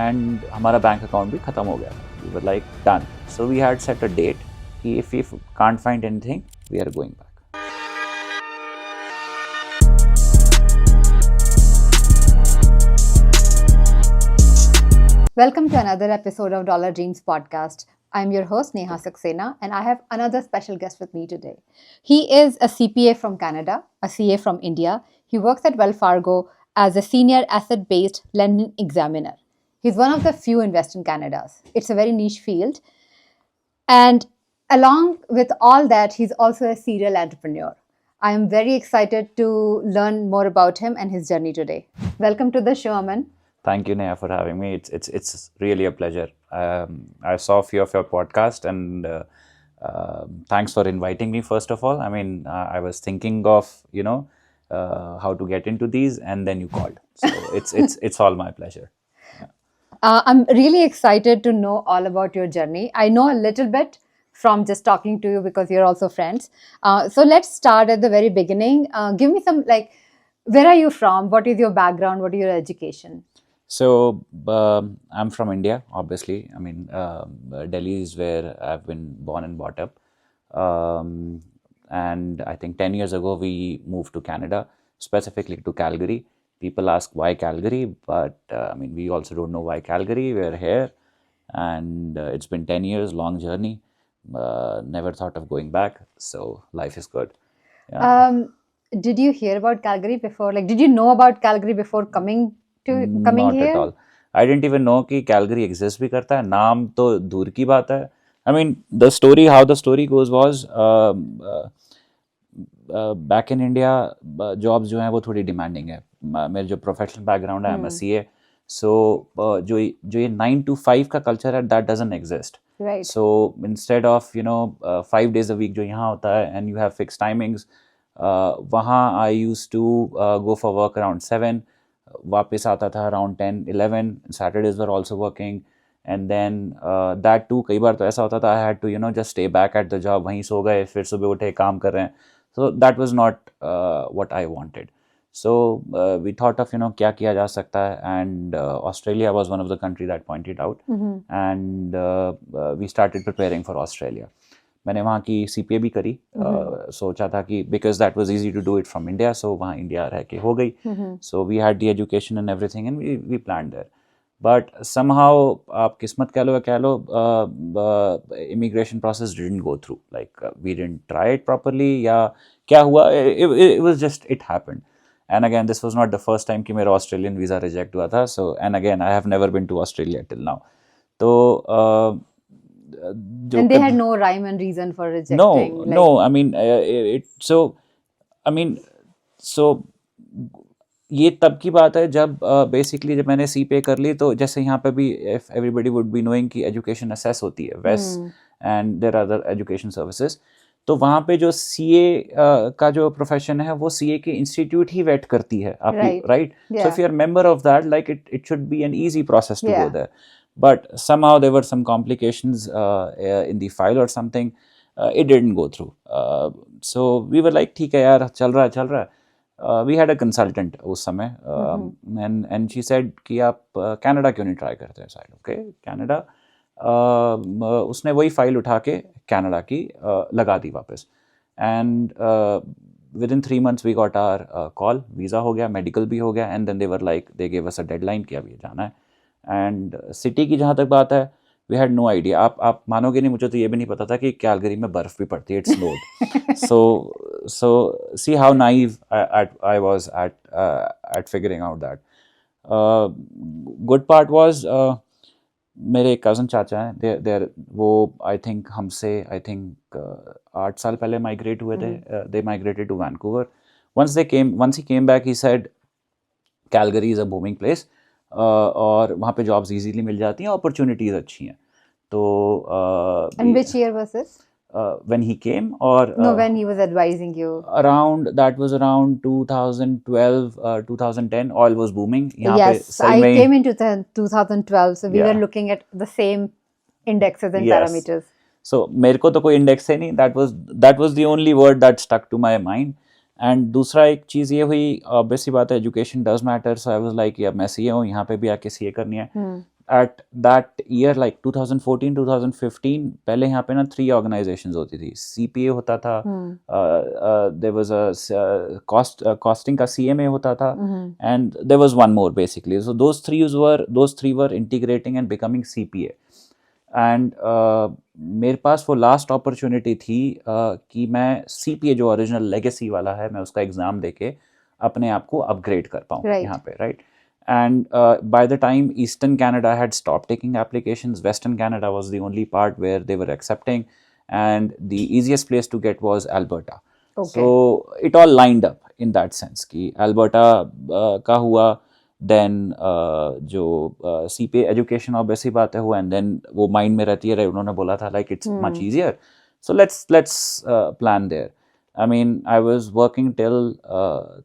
And हमारा bank account भी ख़त्म हो गया. We were like done. So we had set a date कि if we can't find anything we are going back. Welcome to another episode of Dollar Dreams podcast. I'm your host Neha Saxena, and I have another special guest with me today. He is a CPA from Canada, a CA from India. He works at Wells Fargo as a senior asset-based lending examiner. He's one of the few invest in Canada. It's a very niche field. And along with all that, he's also a serial entrepreneur. I am very excited to learn more about him and his journey today. Welcome to the show, Aman. Thank you, Neha, for having me. It's really a pleasure. I saw a few of your podcasts, and thanks for inviting me. First of all, I mean, I was thinking of how to get into these, and then you called. So it's all my pleasure. I'm really excited to know all about your journey. I know a little bit from just talking to you because you're also friends. So let's start at the very beginning. Give me some, where are you from? What is your background? What is your education? So I'm from India, obviously. I mean, Delhi is where I've been born and brought up. And I think 10 years ago, we moved to Canada, specifically to Calgary. People ask why Calgary, but I mean, we also don't know why Calgary. We're here, and it's been 10 years, long journey. Never thought of going back, so life is good. Yeah. Did you hear about Calgary before? Like, did you know about Calgary before coming Not here? at all. I didn't even know कि Calgary exist भी करता है. नाम तो दूर की बात है. I mean, how the story goes was, back in India, jobs जो हैं वो थोड़ी demanding है. मेरे जो professional background है, I'm a CA. So जो ये 9 to 5 का culture है, that doesn't exist. Right. So instead of 5 days a week जो यहाँ होता है and you have fixed timings, वहाँ I used to go for work around 7. वापस आता था around 10-11. Saturdays were also working, and then that too कई बार तो ऐसा होता था I had to just stay back at the job. वहीं सो गए, फिर सुबह उठे काम कर रहे हैं. So that was not what I wanted. So we thought of क्या किया जा सकता है, and Australia was one of the country that pointed out. And we started preparing for Australia. मैंने वहाँ की CPA भी करी. सोचा था कि because that was easy to do it from India, so वहाँ इंडिया रह के हो गई. So we had the education and everything, and we planned there. But somehow आप किस्मत कह लो, immigration process didn't go through. Like we didn't try it properly, या क्या हुआ? It was just, it happened. And again, this was not the first time कि मेरा Australian visa reject हुआ था. So and again, I have never been to Australia till now. तो and they had no rhyme and reason for rejecting. No. I mean, ये तब की बात है जब बेसिकली जब मैंने CPA कर ली, तो जैसे यहाँ पे भी if everybody would be knowing कि एजुकेशन असेस होती है west and there are other education services. तो वहाँ पे जो CA का जो प्रोफेशन है वो CA के इंस्टीट्यूट ही वेट करती है आपकी, right? So if you are member of that, like it should be an easy process to go there. But somehow there were some complications in the file or something. It didn't go through. So we were like, ठीक है यार, चल रहा है. We had a consultant उस समय, and she said कि आप Canada क्यों नहीं try करते हैं? Side okay, Canada. उसने वही फाइल उठा के Canada की लगा दी वापस. And within 3 months we got our call. Visa हो गया, medical भी हो गया, and then they were like, they gave us a deadline कि अभी जाना है. एंड सिटी की जहाँ तक बात है, वी हैड नो आइडिया. आप मानोगे नहीं, मुझे तो ये भी नहीं पता था कि कैलगरी में बर्फ भी पड़ती है. It's snowed. So see how naive I was at figuring out that. Good part was, मेरे कज़न चाचा हैं, देर वो आई थिंक हमसे 8 साल पहले माइग्रेट हुए थे. They migrated to Vancouver. once he came back, he said Calgary is a booming place. और वहाँ पे जॉब्स इजीली मिल जाती हैं, अपॉर्चुनिटीज अच्छी हैं. तो and which year was this? When he came, or no, when he was advising you? That was around 2012, 2010. Oil was booming. Yes, I came into 2012, so we were looking at the same indexes and parameters. So मेरे को तो कोई index है नहीं. That was the only word that stuck to my mind. And दूसरा एक चीज़ ये हुई, ऑब्वियसली बात है, education does matter. So I was like, या मैं CA हूँ, यहाँ पे भी आके CA करनी है. at that year like 2014 2015 पहले यहाँ पे ना 3 organizations होती थी. CPA होता था, there was a costing का CMA होता था, and there was one more basically. So those three were integrating and becoming CPA. And मेरे पास वो लास्ट अपॉर्चुनिटी थी कि मैं CPA जो ओरिजिनल लेगेसी वाला है मैं उसका एग्ज़ाम देके अपने आप को अपग्रेड कर पाऊँ यहाँ पे, right. And by the time Eastern Canada had stopped taking applications, Western Canada was the only part where they were accepting, and the easiest place to get was Alberta. Okay. So it all lined up in that sense कि Alberta का हुआ, then जो CPA education obvious ही बात है हुआ, and then वो mind में रहती है, उन्होंने बोला था like it's much easier, so let's plan there. I mean, I was working till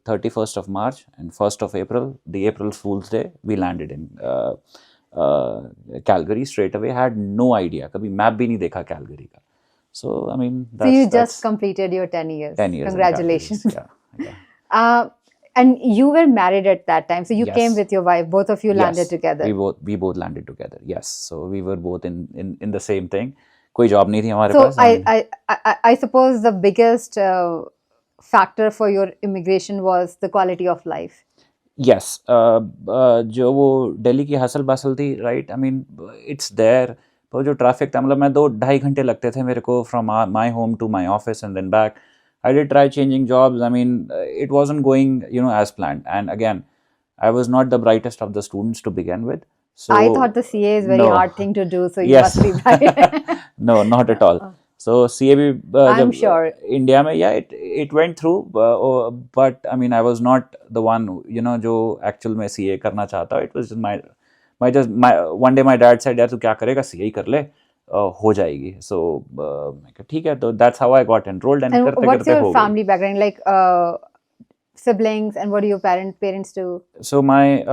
31st of March, and 1st of April, the April Fool's Day, we landed in Calgary straight away. Had no idea, कभी map भी नहीं देखा Calgary का. So I mean, so you just completed your 10 years. 10 years. Congratulations. Yeah. And you were married at that time, so you Yes. came with your wife. Both of you landed together. We both landed together. Yes. So we were both in the same thing. कोई job नहीं थी हमारे so pass. I suppose the biggest factor for your immigration was the quality of life. Yes. जो वो दिल्ली की hustle bustle थी, right? I mean, it's there. तो जो ट्रैफिक था, मतलब मैं 2-2.5 घंटे लगते थे मेरे को from my home to my office and then back. I did try changing jobs. I mean, it wasn't going, as planned. And again, I was not the brightest of the students to begin with. So I thought the CA is very hard thing to do, so you Yes. must be bright. No, not at all. So CA भी I'm sure. India में, yeah, it went through, but I mean, I was not the one, जो actual में CA करना चाहता. It was just my one day my dad said, यार तू क्या करेगा, CA ही कर ले, हो जाएगी. So ठीक है, तो that's how I got enrolled, and करते what's करते your हो family background, like siblings, and what do your parents do? So my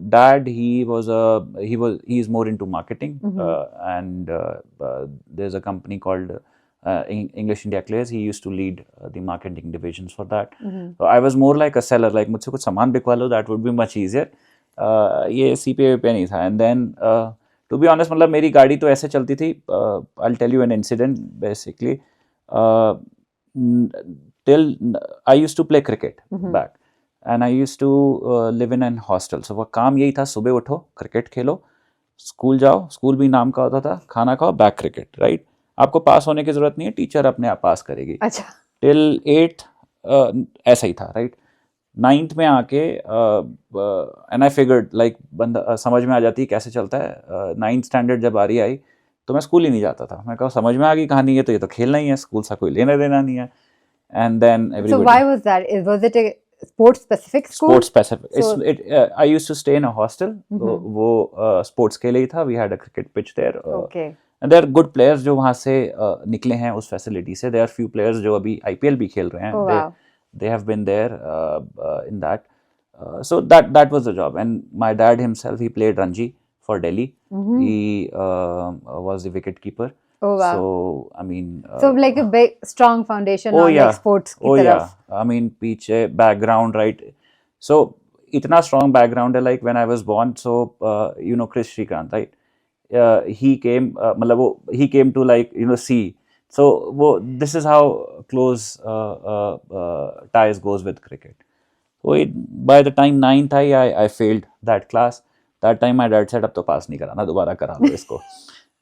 dad, he's more into marketing, and there's a company called English India Clays. He used to lead the marketing divisions for that. So I was more like a seller, like मुझसे कुछ सामान बिकवा लो, that would be much easier. ये CPA पे नहीं था. And then to be honest, मतलब मेरी गाड़ी तो ऐसे चलती थी. I'll tell you an incident basically. Till I used to play cricket back, and I used to live in an hostel. So वो काम यही था, सुबह उठो, क्रिकेट खेलो, स्कूल जाओ, स्कूल भी नाम का होता था, खाना खाओ, बैक क्रिकेट, राइट. आपको पास होने की जरूरत नहीं है, टीचर अपने आप पास करेगी. अच्छा. टिल 8th ऐसा ही था, राइट. 9th में आके एंड आई फिगर्ड लाइक बंदा समझ में आ जाती है कैसे चलता है. 9th स्टैंडर्ड जब बारी आई तो मैं स्कूल ही नहीं जाता था. मैं कहा समझ में आ गई कहानी है, तो ये तो खेलना ही है, स्कूल सा कोई लेना देना नहीं है. And then everybody. So why was that? Was it a sports specific school? Sports specific. I used to stay in a hostel. वो sports के लिए था. We had a cricket pitch there. Okay. And there are good players जो वहाँ से निकले हैं उस facility से. There are few players जो अभी IPL भी खेल रहे हैं. Oh, wow. They have been there in that. So that was the job. And my dad himself, he played Ranji for Delhi. He was the wicket keeper. Oh wow. So I mean, so like a big strong foundation on yeah. like sports की तरफ. Yeah. I mean, पीछे background, right? So इतना strong background है, like when I was born. So Chris Srikanth, right? He came, मतलब वो he came to like see. So वो this is how close ties goes with cricket. So by the time 9th I failed that class. That time my dad said अब तो पास नहीं कराना, दोबारा करा लो इसको.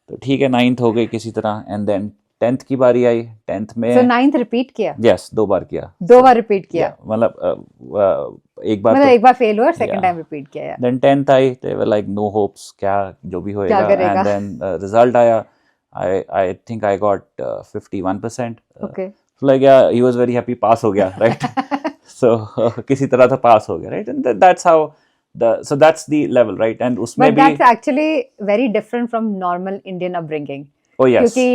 तो ठीक है, 9th हो गई किसी तरह. एंड देन 10th की बारी आई. 10th में so 9th रिपीट किया? यस, 2 बार किया. 2 बार रिपीट किया, मतलब एक बार, मतलब एक बार फेल हुआ और सेकंड टाइम रिपीट किया. देन 10th आई, they were like no hopes, क्या जो भी होएगा. एंड देन रिजल्ट आया. I think I got 51%. Okay. So like yeah, he was very happy, पास हो गया, right? So किसी तरह तो पास हो गया, right? And that's how so that's the level, right? And उसमें But that's actually very different from normal Indian upbringing. Oh yes. क्योंकि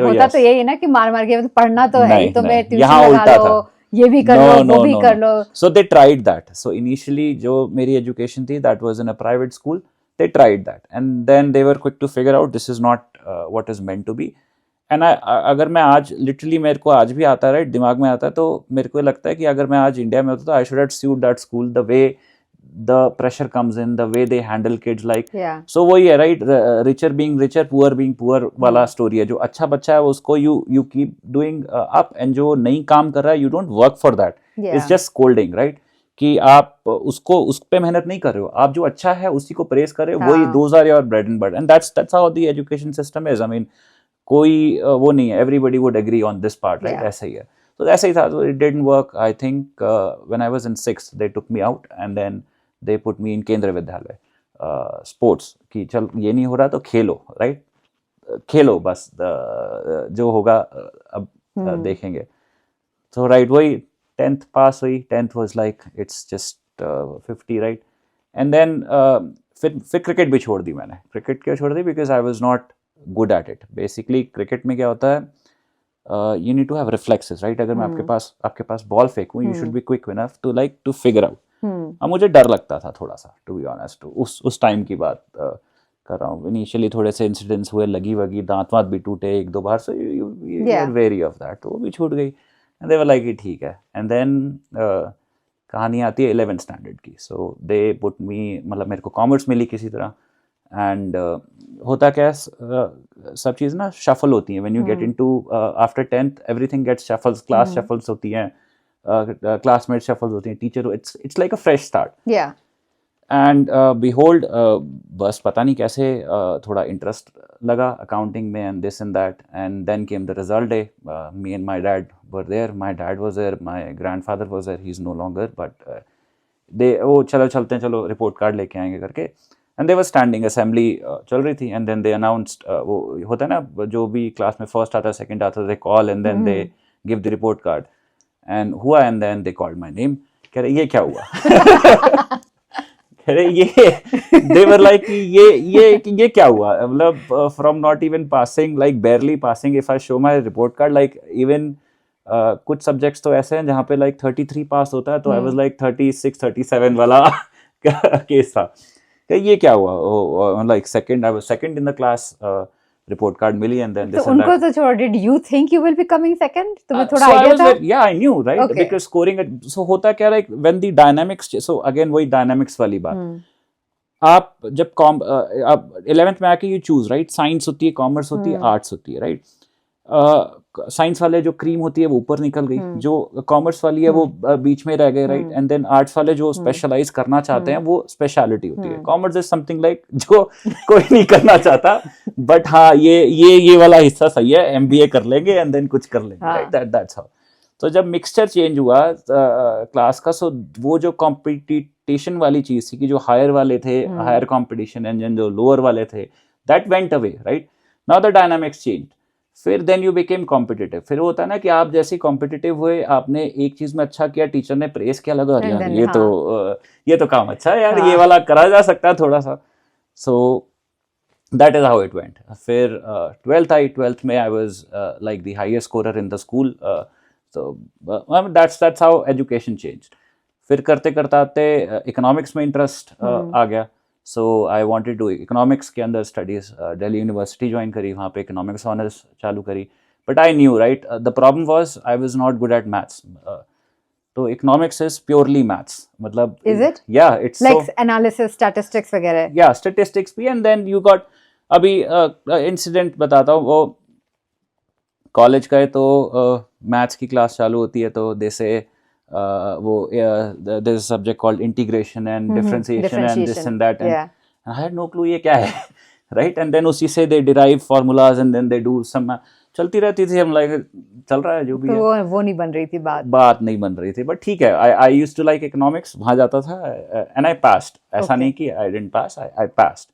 होता तो यही है ना कि मार मार के पढ़ना तो है ही, तो मैं ट्यूशन यहाँ लगा उल्टा लो, था. ये भी कर लो, वो भी कर लो. So they tried that. So initially जो मेरी education थी, that was in a private school. They tried that, and then they were quick to figure out this is not what is meant to be. And अगर मैं आज literally मेरे को आज भी आता है, राइट, दिमाग में आता है, तो मेरे को लगता है कि अगर मैं आज इंडिया में होता तो I should have sued that school the way the pressure comes in, the way they handle kids, like Yeah. so वही है right, richer being richer, poor being poor वाला story है. जो अच्छा बच्चा है उसको you keep doing up, and जो नहीं काम कर रहा है you don't work for that. Yeah. It's just scolding, right? कि आप उसको उस पे मेहनत नहीं कर रहे हो, आप जो अच्छा है उसी को प्रेस कर रहे हो, वही those are your bread and butter, and that's how the education system is. I mean कोई वो नहीं है, everybody would agree on this part, right? Yeah. ऐसा ही है. So ऐसा ही था, so it didn't work. I think when I was in 6th they took me out and then they put me in केंद्रीय विद्यालय sports, कि चल ये नहीं हो रहा तो खेलो, right? खेलो बस, जो होगा अब देखेंगे. So right, वही 10th पास हुई. 10th was like it's just 50, right? And then फिर क्रिकेट भी छोड़ दी मैंने. क्रिकेट क्यों छोड़ दी? Because I was not good at it. Basically cricket में क्या होता है, you need to have reflexes, right? अगर मैं आपके पास ball फेंकूं, you should be quick enough to figure out. अब मुझे डर लगता था थोड़ा सा, to be honest. उस टाइम की बात कर रहा हूँ. इनिशियली थोड़े से इंसिडेंट्स हुए, लगी वगी, दांत भी टूटे 1-2 बार, so you are wary of that. तो वो भी छूट गई. And they were like ठीक है. And then कहानी आती है 11th स्टैंडर्ड की. So they put me, मतलब मेरे को कॉमर्स मिली किसी तरह. एंड होता क्या है, सब चीज़ ना शफल होती हैं. When you get into after 10th everything gets shuffles, class shuffles होती हैं, क्लासमेट शफल्स होती हैं, teacher, it's like a fresh start. And behold, बस पता नहीं कैसे थोड़ा इंटरेस्ट लगा अकाउंटिंग में and this and that. And then came the result day. Me and my dad were there. My dad was there, my grandfather was there. He is no longer, but वो चलते हैं, चलो report card लेके आएंगे करके. And they were standing, assembly चल रही थी. एंड देन दे अनाउंस्ड, वो होता है ना जो भी क्लास में फर्स्ट आता है, सेकंड आता है, they call and then they give the report card. And हुआ, and then they called my name. कह रहे ये क्या हुआ? कह रहे ये, दे वर लाइक ये क्या हुआ? मतलब from not even passing, like barely passing, if I show my report card, like even कुछ सब्जेक्ट्स तो ऐसे हैं जहाँ पे लाइक 33 पास होता है, तो आई वाज लाइक 36 37 वाला केस था. ये क्या हुआ? Like second, I was second in the class. Report card मिली and then this and that. उनको तो छोड़, did you think you will be coming second? तुम्हें थोड़ा आईडिया था? या I knew, right, because scoring. So होता क्या, like when the dynamics, so again वही डायनामिक्स वाली बात. आप जब आप 11th में आके यू चूज, राइट, साइंस होती है, कॉमर्स होती है, आर्ट्स होती है, राइट. साइंस वाले जो क्रीम होती है वो ऊपर निकल गई, जो कॉमर्स वाली है वो बीच में रह गए, राइट. एंड देन आर्ट्स वाले जो स्पेशलाइज करना चाहते हैं वो स्पेशलिटी होती है. कॉमर्स इज समथिंग लाइक जो कोई नहीं करना चाहता, बट हाँ ये वाला हिस्सा सही है, एमबीए कर लेंगे एंड देन कुछ कर लेंगे, राइट. That's how. तो जब मिक्सचर चेंज हुआ क्लास का, सो वो जो कॉम्पिटिशन वाली चीज थी कि जो हायर वाले थे, हायर कॉम्पिटिशन, एंड जो लोअर वाले थे, that went away, right. Now the dynamics change. फिर देन यू बिकेम कॉम्पिटिटिव. फिर होता है ना कि आप जैसे कॉम्पिटिटिव हुए, आपने एक चीज में अच्छा किया, टीचर ने प्रेस किया, लगा यार ये तो काम अच्छा है यार, ये वाला करा जा सकता है थोड़ा सा. सो that is how it went. फिर 12th आई. 12th में I was like the highest scorer in the school. So that's how education changed. फिर करते आते इकोनॉमिक्स में इंटरेस्ट आ गया. सो आई वांटेड टू इकोनॉमिक्स के अंदर स्टडीज, दिल्ली यूनिवर्सिटी ज्वाइन करी, वहाँ पे इकोनॉमिक्स ऑनर्स चालू करी. But I knew, right, the problem was I was not good at maths. तो इकोनॉमिक्स इज प्योरली मैथ्स, मतलब इज इट? या इट्स लाइक एनालिसिस, स्टैटिस्टिक्स वगैरह. या स्टैटिस्टिक्स भी. एंड देन यू गॉट, अभी इंसिडेंट बताता हूँ. वो कॉलेज गए तो मैथ्स की क्लास चालू होती है, तो दे से वो there's a subject called integration and differentiation and this and that, and I had no clue ये क्या है, right. And then उसी से they derive formulas and then they do some, चलती रहती थी. हम like चल रहा है जो भी है. वो नहीं बन रही थी बात नहीं बन रही थी, बट ठीक है. I used to like economics, वहाँ जाता था and I passed. ऐसा नहीं कि I didn't pass, I passed.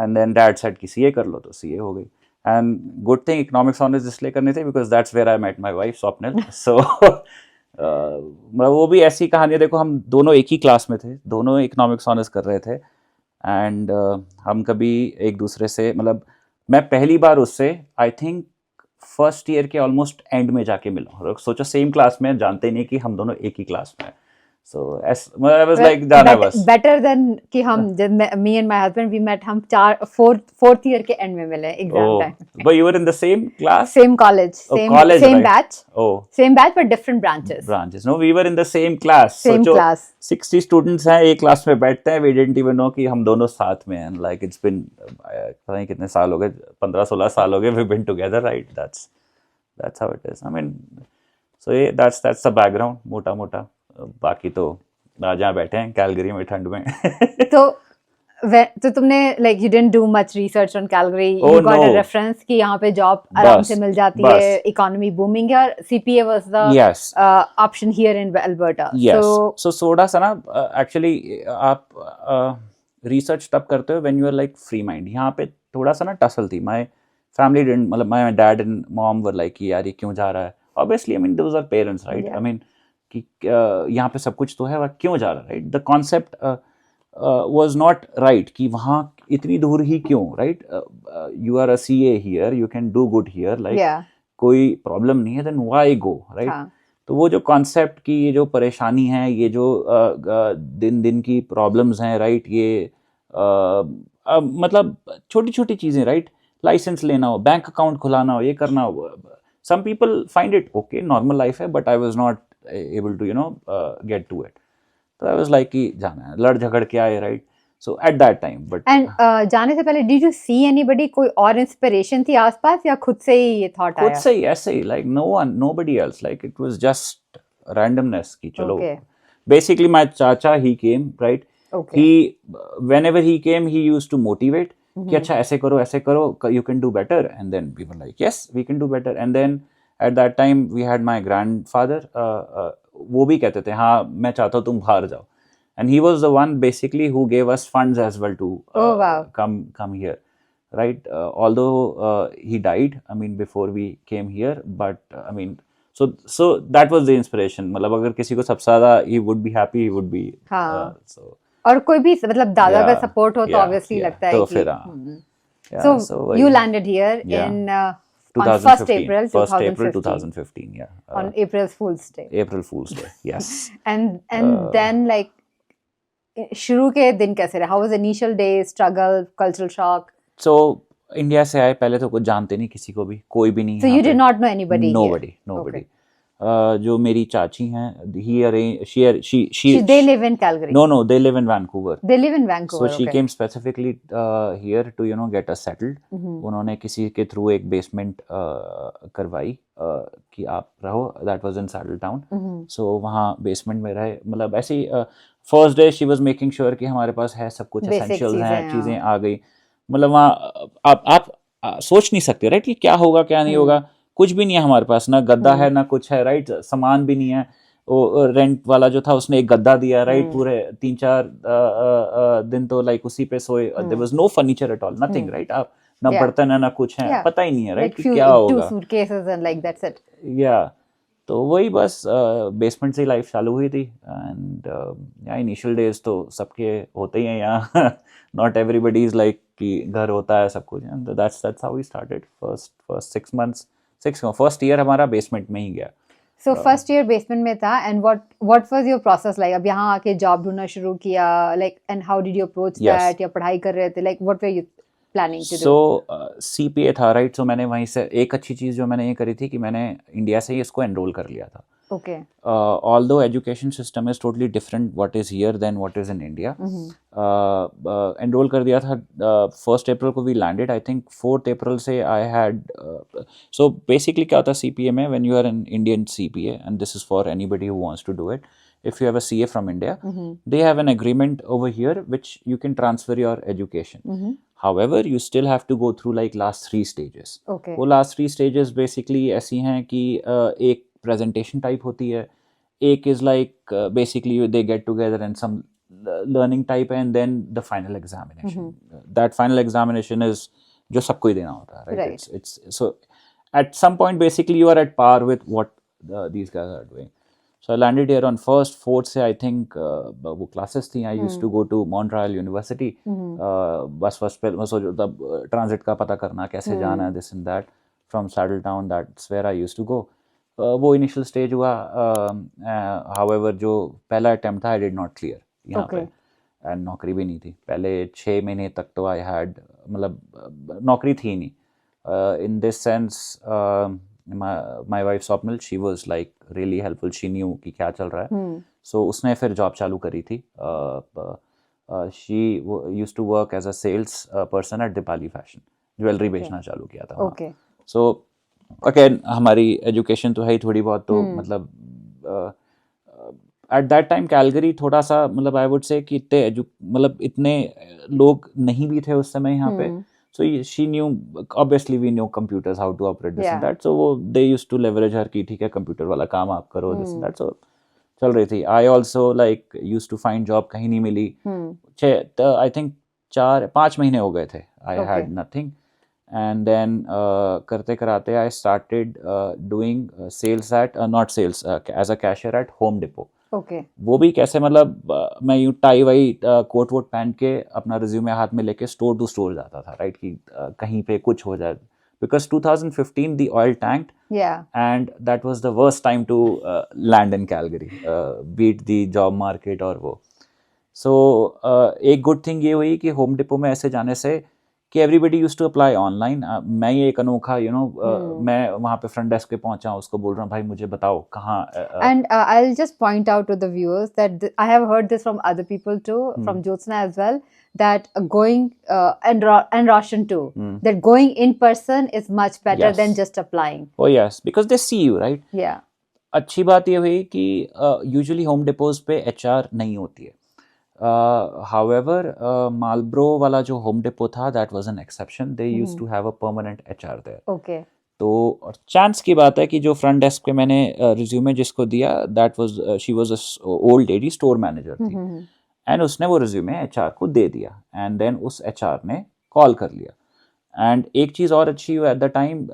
And then dad said कि CA कर लो, तो CA हो गई. And good thing economics honors इसलिए करने थे because that's where I met my wife Swapnil. So वो भी ऐसी कहानी है. देखो, हम दोनों एक ही क्लास में थे, दोनों इकोनॉमिक्स ऑनर्स कर रहे थे. एंड हम कभी एक दूसरे से, मतलब मैं पहली बार उससे आई थिंक फर्स्ट ईयर के ऑलमोस्ट एंड में जाके मिला. सोचो सेम क्लास में, जानते नहीं कि हम दोनों एक ही क्लास में हैं. So I was like जाना है बस. better than कि हम जब me and my husband we met हम fourth year के end में मिले exam Oh, time. but you were in the same class? Same college, Oh, same college, same right? batch, Oh, same batch but different branches. branches. No, we were in the same class. Same सोचो, class. 60 students हैं एक class में बैठते हैं. We didn't even know कि हम दोनों साथ में हैं. Like it's been पता नहीं कितने साल हो गए, 15-16 साल हो गए. We've been together, right? That's how it is. I mean, so yeah, that's the background मोटा मोटा. बाकी तो जहाँ बैठे हैं कैलगरी में ठंड में. तो तुमने like you didn't do much research on Calgary. Oh, You got a no. reference कि यहाँ पे job आराम बस, से मिल जाती बस. है, economy booming है और CPA was the Yes. option here in Alberta. Yes. So थोड़ा सा ना actually आप research तब करते हो when you are like free mind. यहाँ पे थोड़ा सा ना tussle थी. My family didn't, मतलब my dad and mom were like कि यार ये क्यों जा रहा है. Obviously, I mean those are parents, right? Yeah. I mean कि यहाँ पे सब कुछ तो है, वह क्यों जा रहा है, right? The concept was not right कि वहाँ इतनी दूर ही क्यों, right? You are a CA here, you can do good here, like Yeah. कोई problem नहीं है, then why go, right? हाँ. तो वो जो कॉन्सेप्ट की ये जो परेशानी है, ये जो दिन दिन की प्रॉब्लम्स हैं, राइट, ये मतलब छोटी छोटी चीज़ें, राइट, लाइसेंस लेना हो, बैंक अकाउंट खुलाना हो, ये करना हो, some people find it okay, normal life है, but I was not able to get to it. तो आई वाज लाइक कि जाना है, लड़ झगड़ के आए, right. So eight that time but and जाने से पहले डिड यू सी एनीबडी, कोई और इंस्पिरेशन थी आसपास या खुद से ही ये थॉट आया? खुद से ही ऐसे ही, like nobody else, like it was just randomness कि चलो. Okay. Basically my chacha, he came, right? Okay. Whenever he came, he used to motivate कि अच्छा ऐसे करो, you can do better. And then we were like, yes, we can do better. And then at that time we had my grandfather, वो भी कहते थे हाँ मैं चाहता हूँ तुम बाहर जाओ. And he was the one basically who gave us funds as well to Oh, wow. come here, right? Although he died, I mean, before we came here, but I mean, so that was the inspiration. मतलब अगर किसी को सबसे ज़्यादा he would be happy, he would be. हाँ. So और कोई भी मतलब दादा का Yeah, सपोर्ट हो तो yeah, ऑब्वियसली yeah. लगता है तो कि फिर हाँ. Yeah, so you वही. landed here Yeah. in on 2015. 1st April 2015, yeah. on April Fool's Day. April Fool's Day, yes. and then like शुरू के दिन कैसे रहे? How was the initial day, struggle, cultural shock? So India से आए, पहले तो कुछ जानते नहीं किसी को भी, कोई भी नहीं. So you did not know anybody here? Nobody. Okay. जो मेरी चाची हैं, she They live in Calgary? No, they live in Vancouver. They live in Vancouver. So she okay. came specifically here to get us settled. उन्होंने किसी के through एक basement करवाई कि आप रहो. That was in Saddletown. So वहाँ basement में रहे. मतलब ऐसे ही first day she was making sure कि हमारे पास है सब कुछ, एसेंशियल्स हैं, चीज़ें आ गई. मतलब वहाँ आप सोच नहीं सकते, राइट, कि क्या होगा क्या नहीं होगा. कुछ भी नहीं है हमारे पास, ना गद्दा है ना कुछ है, राइट, सामान भी नहीं है. वो रेंट वाला जो था उसने एक गद्दा दिया, राइट, पूरे 3-4 दिन तो लाइक उसी पे सोए. There was no furniture at all, nothing, right. आप ना बर्तन है ना कुछ है, पता ही नहीं है, राइट, कि क्या होगा. 2 suitcases and like that's it. या तो वही बस बेसमेंट से ही लाइफ चालू हुई थी. एंड इनिशियल डेज तो सबके होते ही हैं यहाँ. नॉट एवरीबडी इज लाइक कि घर होता है सब कुछ. And that's how we started. First 6 months, first year हमारा बेसमेंट में ही गया. So first year basement में था. And what was your process like? अब यहाँ आके जॉब ढूंढना शुरू किया, like, and how did you approach Yes. that? या पढ़ाई कर रहे थे, like what were you planning to do? So CPA था, राइट. सो मैंने वहीं से एक अच्छी चीज़ जो मैंने ये करी थी कि मैंने इंडिया से ही इसको एनरोल कर लिया था. Okay. Although education system is totally different what is here than what is in India. Enroll कर दिया था. 1st April को we landed. I think 4th April से I had so basically क्या होता है CPA में, when you are an Indian CPA, and this is for anybody who wants to do it, if you have a CA from India, they have an agreement over here which you can transfer your education. However, you still have to go through like last 3 stages. Okay. वो last 3 stages basically ऐसी हैं कि एक presentation type होती है, एक is like basically they get together and some learning type, and then the final examination. That final examination is जो सबको ही देना होता है, right? It's so at some point basically you are at par with what these guys are doing. So I landed here on 1st, 4th से I think वो classes थी. I used to go to Montreal University. बस first पे तब transit का पता करना कैसे जाना है, this and that, from Saddletown. That's where I used to go. वो इनिशियल स्टेज हुआ, हाउएवर जो पहला अटेम्प्ट था आई डिड नॉट क्लियर यहाँ Okay. पे, एंड नौकरी भी नहीं थी पहले 6 महीने तक, तो आई हैड मतलब नौकरी थी नहीं in this sense. My wife Swapnil, she was like really helpful, she knew कि क्या चल रहा है. सो उसने फिर जॉब चालू करी थी. She used to work as a sales person at Deepali fashion, jewellery बेचना चालू किया था वहाँ. Okay. सो अगेन हमारी एजुकेशन तो है ही थोड़ी बहुत, तो मतलब एट दैट टाइम कैलगरी थोड़ा सा मतलब आई वुड से कि मतलब इतने लोग नहीं भी थे उस समय यहाँ पे. So she knew, obviously we knew computers, how to operate this and that. So वो they used to leverage her कि ठीक है कंप्यूटर वाला काम आप करो, दिस एंड दैट. सो चल रही थी. I also like used to find job, कहीं नहीं मिली. आई थिंक 4-5 महीने हो गए थे, I had nothing. And then करते कराते I started doing sales at not sales as a cashier at Home Depot. Okay. वो भी कैसे मतलब मैं यूँ टाई वाई कोट वोट पहन के अपना रिज्यूमे हाथ में लेके स्टोर टू स्टोर जाता था, राइट, कि कहीं पे कुछ हो जाए. Because 2015 the oil tanked. Yeah. And that was the worst time to land in Calgary, beat the job market और वो. So एक गुड थिंग ये हुई कि होम डिपो में ऐसे जाने से कि everybody use to apply online. मैं ये एक अनोखा मैं वहाँ पे फ्रंट डेस्क पे पहुंचा, उसको बोल रहा हूँ भाई मुझे बताओ कहाँ. And I'll just point out to the viewers that I have heard this from other people too, from Jyotsna as well, that going and Roshan too, that going in person is much better than just applying. Oh yes, because they see you, right? Yeah. अच्छी बात ये हुई कि usually home depots पे HR नहीं होती है. However, Marlboro वाला जो होम डिपो था, that was an exception. They used to have a permanent HR there. Okay. तो और चांस की बात है कि जो फ्रंट डेस्क पे मैंने रिज्यूमे जिसको दिया, that was she was a old lady, store manager थी, एंड उसने वो रिज्यूमे HR को दे दिया, एंड देन उस HR ने कॉल कर लिया. एंड एक चीज़ और अच्छी हुई एट द टाइम,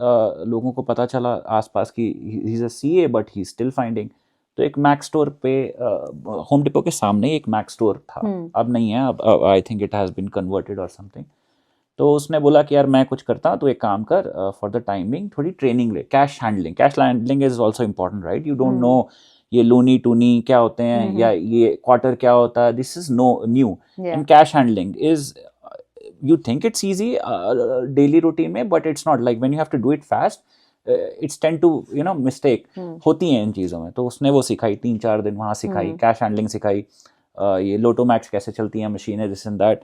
लोगों को पता चला आसपास की he is a CA but he still finding. तो एक मैक स्टोर पे होम डिपो के सामने ही एक मैक स्टोर था, अब नहीं है, अब I think it has been converted or something. तो उसने बोला कि यार मैं कुछ करता हूँ, तो एक काम कर, फॉर द टाइमिंग थोड़ी ट्रेनिंग ले. Cash handling is also important, right? You don't know ये लोनी टूनी क्या होते हैं, या ये क्वार्टर क्या होता है. This is new. And cash handling is, you think it's easy daily routine में, but it's not. Like when you have to do it fast, it's tend to mistake होती हैं इन चीज़ों में. तो उसने वो सिखाई, 3-4 दिन वहाँ सिखाई, कैश हैंडलिंग सिखाई, ये लोटो मैक्स कैसे चलती हैं मशीनें, this and that.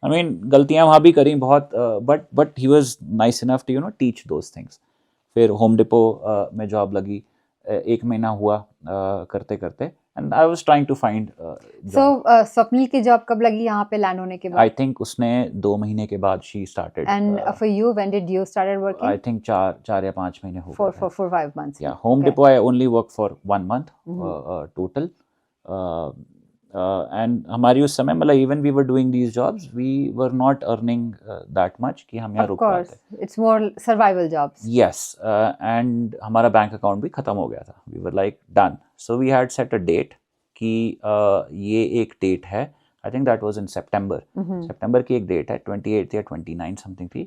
I mean गलतियाँ वहाँ भी करी बहुत, but he was nice enough to teach those things. फिर होम डिपो में जॉब लगी, 1 महीना हुआ करते करते, and I was trying to find job. So Swapnil की जॉब कब लगी यहाँ पे लैंड होने के बाद? I think उसने 2 महीने के बाद she started. And for you, when did you started working? I think 4 या 5 महीने हो गए. For 5 months. Yeah, Home Depot I only worked for 1 month total. And हमारी उस समय मतलब even we were doing these jobs, we were not earning that much कि हम यहाँ रुक पाते. Of course, it's more survival jobs. Yes, and हमारा बैंक अकाउंट भी ख़त्म हो गया था. We were like done. So we had set a date कि ये एक डेट है. I think that was in September. September की एक डेट है, 28 या 29 something थी,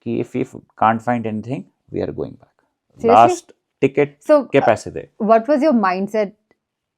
कि if we can't find anything, we are going back. Seriously? Last ticket के पैसे दे. What was your mindset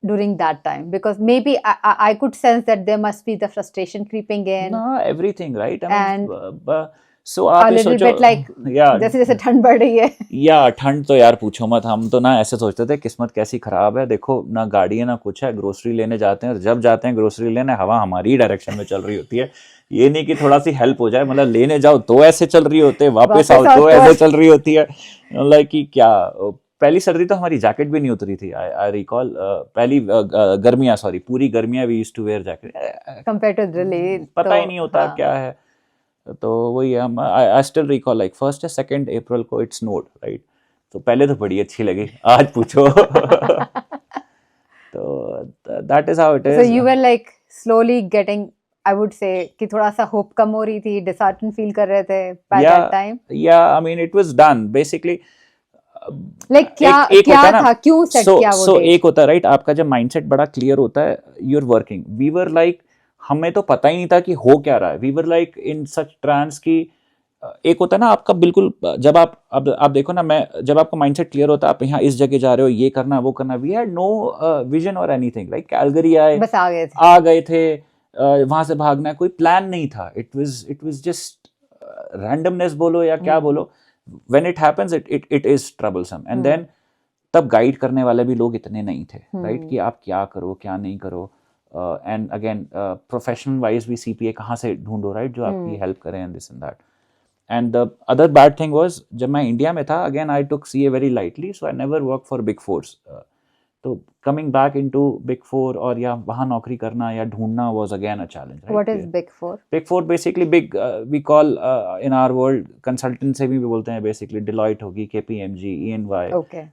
during that time? Because maybe I could sense that there must be the frustration creeping in. No, everything, right? I mean, And so a little bit like, जैसे जैसे ठंड बढ़ रही है. या ठंड तो यार पूछो मत. हम तो ना ऐसे सोचते थे किस्मत कैसी खराब है, देखो ना गाड़ी है ना कुछ है, ग्रोसरी लेने जाते हैं, और जब जाते हैं ग्रोसरी लेने हवा हमारी ही डायरेक्शन में चल रही होती है. ये नहीं कि थोड़ा सी हेल्प हो जाए, मतलब लेने जाओ तो ऐसे चल रही होते हैं, वापस आओ तो ऐसे चल रही होती है. लाइक कि क्या, पहली सर्दी तो हमारी जैकेट भी नहीं उतरी थी. आई रिकॉल पहली गर्मियाँ, सॉरी पूरी गर्मियाँ we used to wear jacket. Compare to Delhi पता ही नहीं होता क्या है. तो वही हम, I still recall like 1st या 2nd अप्रैल को इट स्नोड, राइट? तो पहले तो बड़ी अच्छी लगी, आज पूछो. तो that is how it is. So you were like slowly getting, I would say, कि थोड़ा सा होप कम हो रही थी, disheartened फील कर रहे थे by that time? Yeah, I mean it was done basically. Like क्या था, क्यों सेट किया वो? So एक होता है, राइट, आपका जब माइंडसेट बड़ा क्लियर होता है, you are working. We were like, हमें तो पता ही नहीं था कि हो क्या रहा है. We were like in such trance की एक होता है ना आपका बिल्कुल, जब आप देखो ना, मैं जब आपका माइंडसेट क्लियर होता है, आप यहाँ इस जगह जा रहे हो, ये करना वो करना, वी हैड नो विजन और एनीथिंग, लाइक कैलगरी आए, बस आ गए थे। वहां से भागना है, कोई प्लान नहीं था, इट वाज जस्ट रैंडमनेस बोलो या क्या बोलो, when it happens it is troublesome, and then तब गाइड करने वाले भी लोग इतने नहीं थे, राइट, कि आप क्या करो क्या नहीं करो, एंड अगेन प्रोफेशनल वाइज भी सीपीए कहाँ से ढूंढो, राइट, जो आपकी हेल्प करें and this and that. And the other bad thing was, जब मैं इंडिया में था, again I took CA very lightly, so I never worked for big fours. तो coming back into big four और या वहाँ नौकरी करना या ढूंढना was again a challenge. Right? What is big four? Big four basically big, we call in our world consultant से भी बोलते हैं, basically Deloitte होगी, KPMG, EY. Okay.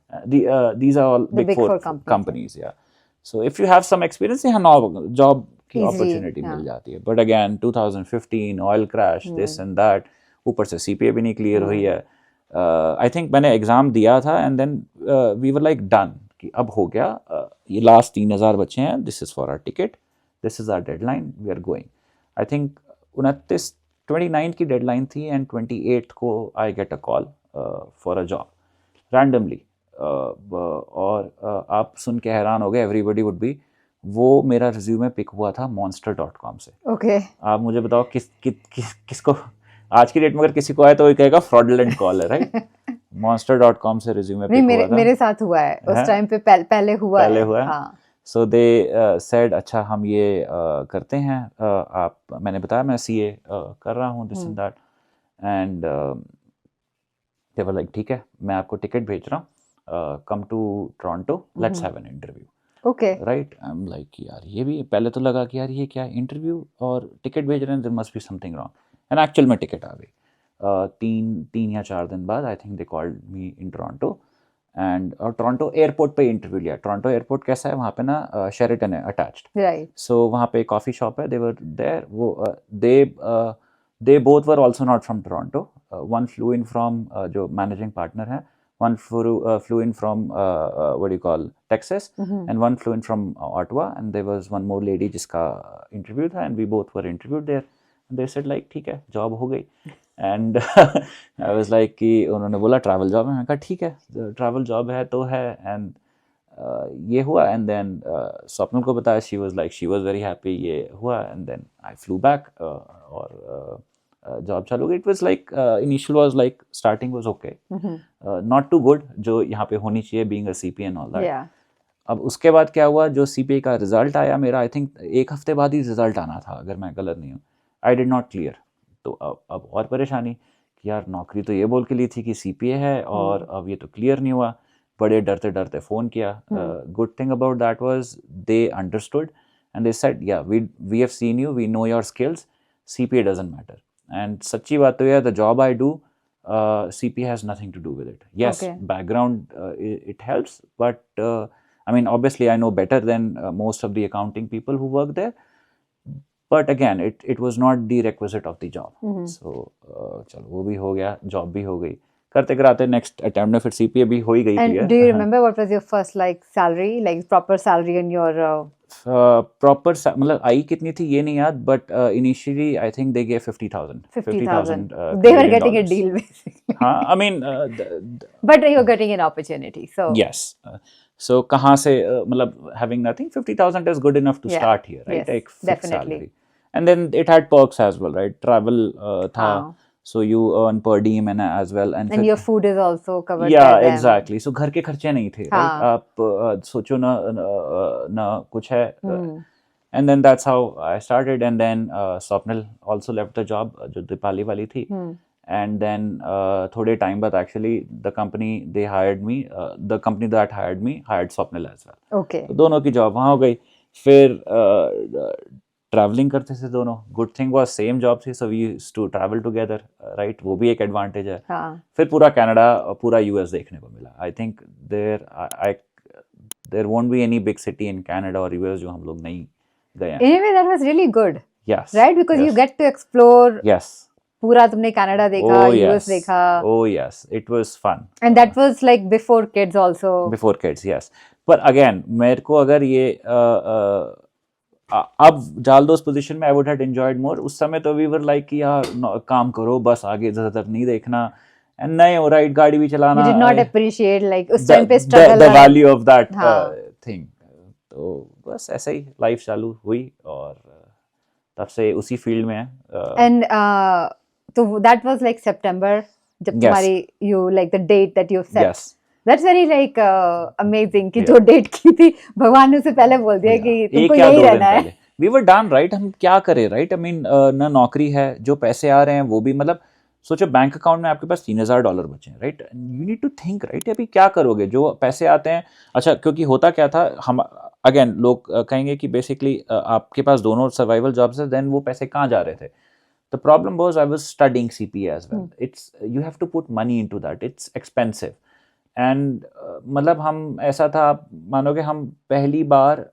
These are all The big four companies. Yeah. So if you have some experience, यहाँ job की opportunity मिल जाती है. But again 2015 oil crash, this and that. ऊपर से सीपीए भी नहीं क्लियर हुई है. आई थिंक मैंने एग्जाम दिया था and then we were like done कि अब हो गया, ये लास्ट 3,000 बच्चे हैं, this is for our ticket, this is our deadline, we are going. I think 29 की डेडलाइन थी एंड 28 को I get a call for a job randomly. और आप सुन के हैरान हो गए, एवरीबडी वुड बी, वो मेरा रिज्यूमे पिक हुआ था monster.com से. ओके. आप मुझे बताओ किसको आज की डेट में अगर किसी को आए तो वो कहेगा फ्रॉडलेंट कॉल है, राइट. monster.com से रिज्यूमे पिक हुआ था. मेरे साथ हुआ है उस टाइम पे, पहले हुआ है. हाँ. सो दे सेड अच्छा हम ये करते हैं, आप, मैंने बताया मैं सीए कर रहा हूँ, this and that, and they were like ठीक है, मैं आपको टिकट भेज रहा हूँ, come to Toronto, let's have an interview. Okay. Right. I am like यार ये भी, पहले तो लगा कि यार ये क्या इंटरव्यू और टिकट भेज रहे हैं, there must be something wrong. And actual में टिकट आ गई. 3 या 4 दिन बाद I think they called me in Toronto, and और टोरंटो एयरपोर्ट पे इंटरव्यू लिया. टोरंटो एयरपोर्ट कैसा है, वहाँ पे ना शेरेटन है अटैच्ड, राइट. सो वहाँ पे कॉफ़ी शॉप है, दे वर देयर, वो they both were also not from Toronto. One flu in from, जो मैनेजिंग पार्टनर है, one flew in from what do you call, Texas, and one flew in from Ottawa, and there was one more lady जिसका interview था, and we both were interviewed there, and they said like ठीक है, job हो गई. and I was like कि उन्होंने बोला travel job है, मैंने कहा ठीक है, travel job है तो है, and ये हुआ. and then स्वप्निल को बताया, she was very happy, ये हुआ, and then I flew back और जॉब चालू गई. It was like initial was like starting was okay, not too good, जो यहाँ पे होनी चाहिए being a CPA and all that. अब उसके बाद क्या हुआ, जो सीपीए का रिजल्ट आया मेरा, आई थिंक 1 हफ्ते बाद ही रिजल्ट आना था अगर मैं गलत नहीं हूँ. I did not clear. तो अब और परेशानी कि यार नौकरी तो ये बोल के ली थी कि सीपीए है, और अब ये तो क्लियर नहीं हुआ. बड़े डरते डरते फ़ोन किया. Good thing about that was they understood and they said yeah we have seen you, we know your skills, CPA doesn't matter. And सच्ची बात तो है, the job I do, CPA has nothing to do with it. Yes, background it helps, but I mean obviously I know better than most of the accounting people who work there. But again, it was not the requisite of the job. So चलो वो भी हो गया, job भी हो गई. करते कराते नेक्स्ट अटेम्प्ट में फिर सीपीए भी हो ही गई. And do you remember what was your first like salary, like proper salary in your proper मतलब आई कितनी थी ये नहीं याद, but initially I think they gave 50,000. They were getting a deal basically. हाँ, I mean but you were getting an opportunity, so yes. So कहाँ से मतलब having nothing, 50,000 is good enough to start here, right? Yes, like fixed definitely. salary. And then it had perks as well, right? Travel था, so you earn per diem and as well, and your food is also covered. Yeah, by them. exactly. So घर के खर्चे नहीं थे, right? आप सोचो ना कुछ है. And then that's how I started, and then Swapnil also left the job, जो दीपाली वाली थी. And then थोड़े time बाद actually the company they hired me, the company that hired me hired Swapnil as well. Okay. तो दोनों की job वहाँ हो गई. फिर ट्रैवलिंग करते थे दोनों. Good thing was same job थी, so we used to travel together, right. वो भी एक एडवांटेज है. फिर पूरा कनाडा, पूरा यूएस देखने को मिला. I think there won't be any big city in Canada और यूएस जो हम लोग नहीं गए हैं. Anyway, that was really good. Yes. Right, because you get to explore. Yes. पूरा तुमने कनाडा देखा, यूएस देखा. Oh yes, it was fun. And that was like before kids also. Before kids, yes. But again, मेरे को अगर ये अब डाल दो उस पोजीशन में, आई वुड हैव एंजॉयड मोर. उस समय तो वी वर लाइक कि यार काम करो बस, आगे ज़्यादातर नहीं देखना. एंड नहीं हो राइट, गाड़ी भी You चलाना, did not appreciate like उस time पे the struggle value of that हाँ. थिंग. तो बस ऐसे ही लाइफ चालू हुई और तब से उसी फील्ड में है. And so that was like September जब Yes. तुम्हारी you like the date that you set. Yes. That's very like amazing कि Yeah. जो डेट की थी भगवान ने उसे पहले बोल दिया कि एक तुमको या यही 2 दिन रहना है. पहले वी वर डन राइट. हम क्या करें राइट. आई मीन ना नौकरी है, जो पैसे आ रहे हैं वो भी मतलब सोचो बैंक अकाउंट में आपके पास $3,000 बचे हैं right. You need to think right अभी क्या करोगे जो पैसे आते हैं. अच्छा क्योंकि होता क्या था, हम अगेन लोग कहेंगे कि बेसिकली आपके पास दोनों सर्वाइवल जॉब्स है, देन वो पैसे कहाँ जा रहे थे. The problem was I was studying CPA as well. It's you have to put money into that. It's expensive. And मतलब हम ऐसा था, आप मानोगे हम पहली बार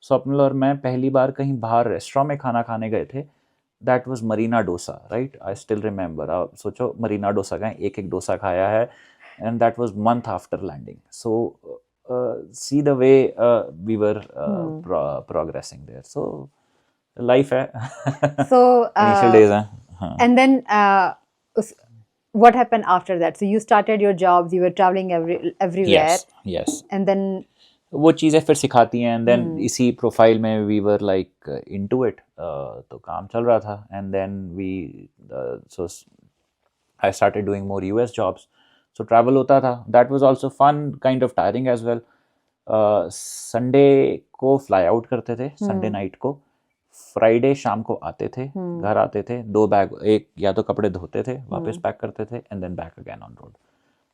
स्वप्निल और मैं पहली बार कहीं बाहर रेस्टोरेंट में खाना खाने गए थे. That was Marina dosa right. I still remember. आप सोचो मरीना डोसा का एक डोसा खाया है and that was month after landing. So see the way we were progressing there. So life है. So इनिशियल डेज हैं. हाँ. and then what happened after that? So you started your jobs, you were traveling everywhere, Yes, yes. and then वो चीज़ें फिर सिखाती हैं. And then इसी profile में we were like into it. तो काम चल रहा था. And then we so I started doing more US jobs. So travel होता था. That was also fun, kind of tiring as well. Sunday को फ्लाई आउट करते थे, संडे नाइट को. फ्राइडे शाम को आते थे, घर आते थे, 2 बैग, एक या तो कपड़े धोते थे, वापस पैक करते थे and then back again on road.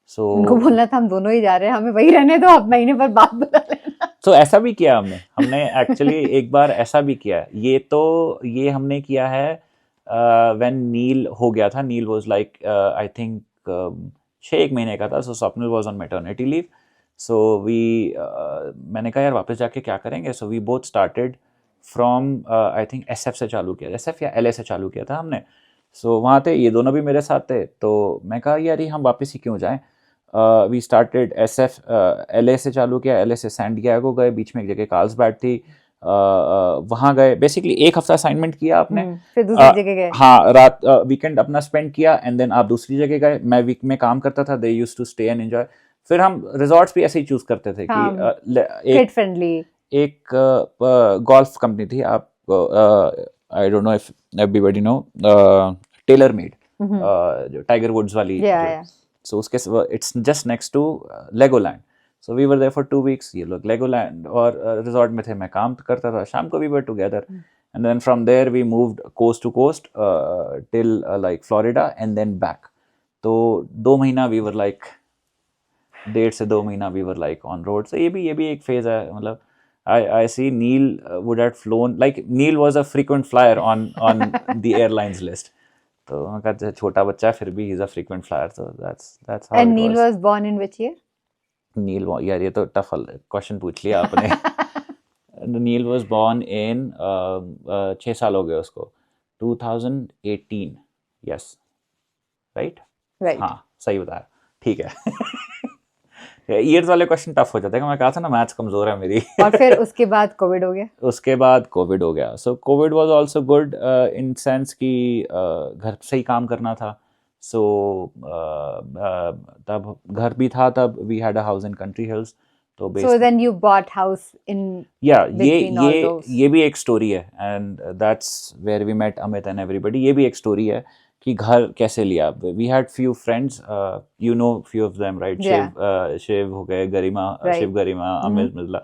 So उनको बोलना था हम दोनों ही जा रहे हैं, हमें वही रहने दो, अब महीने पर बाद बुला लेना. तो ऐसा भी किया हमने एक्चुअली एक बार ऐसा भी किया. ये हमने किया है व्हेन नील हो गया था. Neel was like I think 6 महीने का था. So Swapnil was on maternity leave. So मैंने कहा यार वापस जाके क्या करेंगे. So we both started from I think SF से चालू किया, SF या LA से चालू किया था हमने. सो वहाँ थे, ये दोनों भी मेरे साथ थे. तो मैं कहा यार हम वापस ही क्यों जाएं. वी स्टार्टेड SF, LA से चालू किया. LA से सैन डिएगो गए, बीच में एक जगह कार्लसबैड थी, वहाँ गए. बेसिकली 1 हफ्ता असाइनमेंट किया आपने, फिर दूसरी जगह गए. हाँ रात वीकेंड अपना स्पेंड किया एंड देन आप दूसरी जगह गए. मैं वीक में काम करता था, they used to stay and enjoy. फिर हम रिजॉर्ट्स भी ऐसे ही चूज करते थे कि किड फ्रेंडली. एक गोल्फ कंपनी थी, आप I don't know if everybody know, Taylor Made, जो टाइगर वुड्स वाली. सो उसके it's just next to Legoland. So we were there for 2 weeks. ये लोग लेगोलैंड और रिजॉर्ट में थे, मैं काम करता था, शाम को we were together. And then from there we moved coast to coast till like Florida and then back. तो 2 महीना वी वर लाइक 1.5 से 2 महीना we were like on road. So ये भी एक फेज है. मतलब I see Neil would have flown, like Neil was a frequent flyer on the airlines list. तो मैं कहता छोटा बच्चा फिर भी he's a frequent flyer. So that's how. And Neil was born in which year? Neil, यार ये तो टफ क्वेश्चन पूछ लिया आपने. Neil was born in 6 साल हो गए उसको, 2018. Yes, right? Right. हाँ सही बताया, ठीक है. ईयर्स वाले क्वेश्चन टफ हो जाते हैं. मैं कहा था ना मैथ्स कमजोर है मेरी. और फिर उसके बाद कोविड हो गया. उसके बाद कोविड हो गया. So COVID was also good in sense कि घर से ही काम करना था. सो तब घर भी था, तब we had a house in Country Hills. तो So then you bought house in between all those. ये भी एक स्टोरी है and that's where we met Amit and everybody. ये भी एक स्टोरी है कि घर कैसे लिया. We had few friends, you know few of them right. Shiv हो गए, Garima, Shiv Garima, Amit Mirla.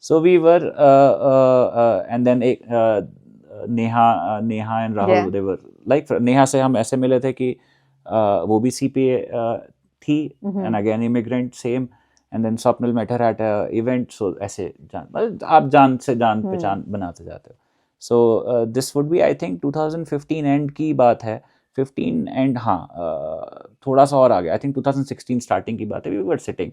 So we were and then एक Neha and Rahul, they were like. Neha से हम ऐसे मिले थे कि वो भी CPA थी and again immigrant same. And then Swapnil met her at a event. So ऐसे आप जान पहचान बनाते जाते हो. So this would be I think 2015 and की बात है. 15 एंड हाँ थोड़ा सा और आ गया. आई थिंक 2016 स्टार्टिंग की बात है. We were sitting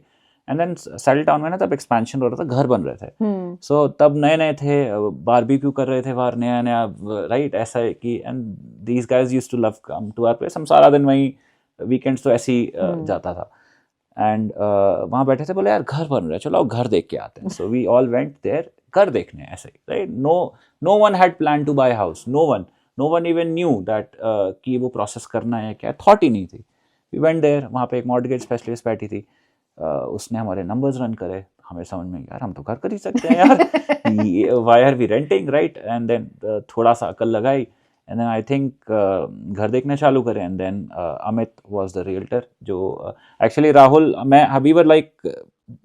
and then settle town में ना, तब एक्सपेंशन हो रहा था, घर बन रहे थे. सो तब नए थे, बारबेक्यू कर रहे थे बाहर, नया राइट. ऐसा है कि and these guys used to love come to our place. हम सारा दिन वहीं, वीकेंड्स तो ऐसे ही जाता था. एंड वहाँ बैठे थे, बोले यार घर बन रहा है, चलो घर देख के आते हैं. So we all went there. कर देखने ऐसे ही, right. No one had plan to buy house, no one even knew that कि वो प्रोसेस करना है, क्या थॉट ही नहीं थी. वी वेंट देयर, वहाँ पे एक मॉर्गेज स्पेशलिस्ट बैठी थी. उसने हमारे नंबर्स रन करे, हमें समझ में यार हम तो घर कर ही सकते हैं यार, why are we renting, right. And then थोड़ा सा अकल लगाई, एंड देन आई थिंक घर देखना चालू करें. And then Amit was the realtor, जो एक्चुअली राहुल, मैं अभी वर लाइक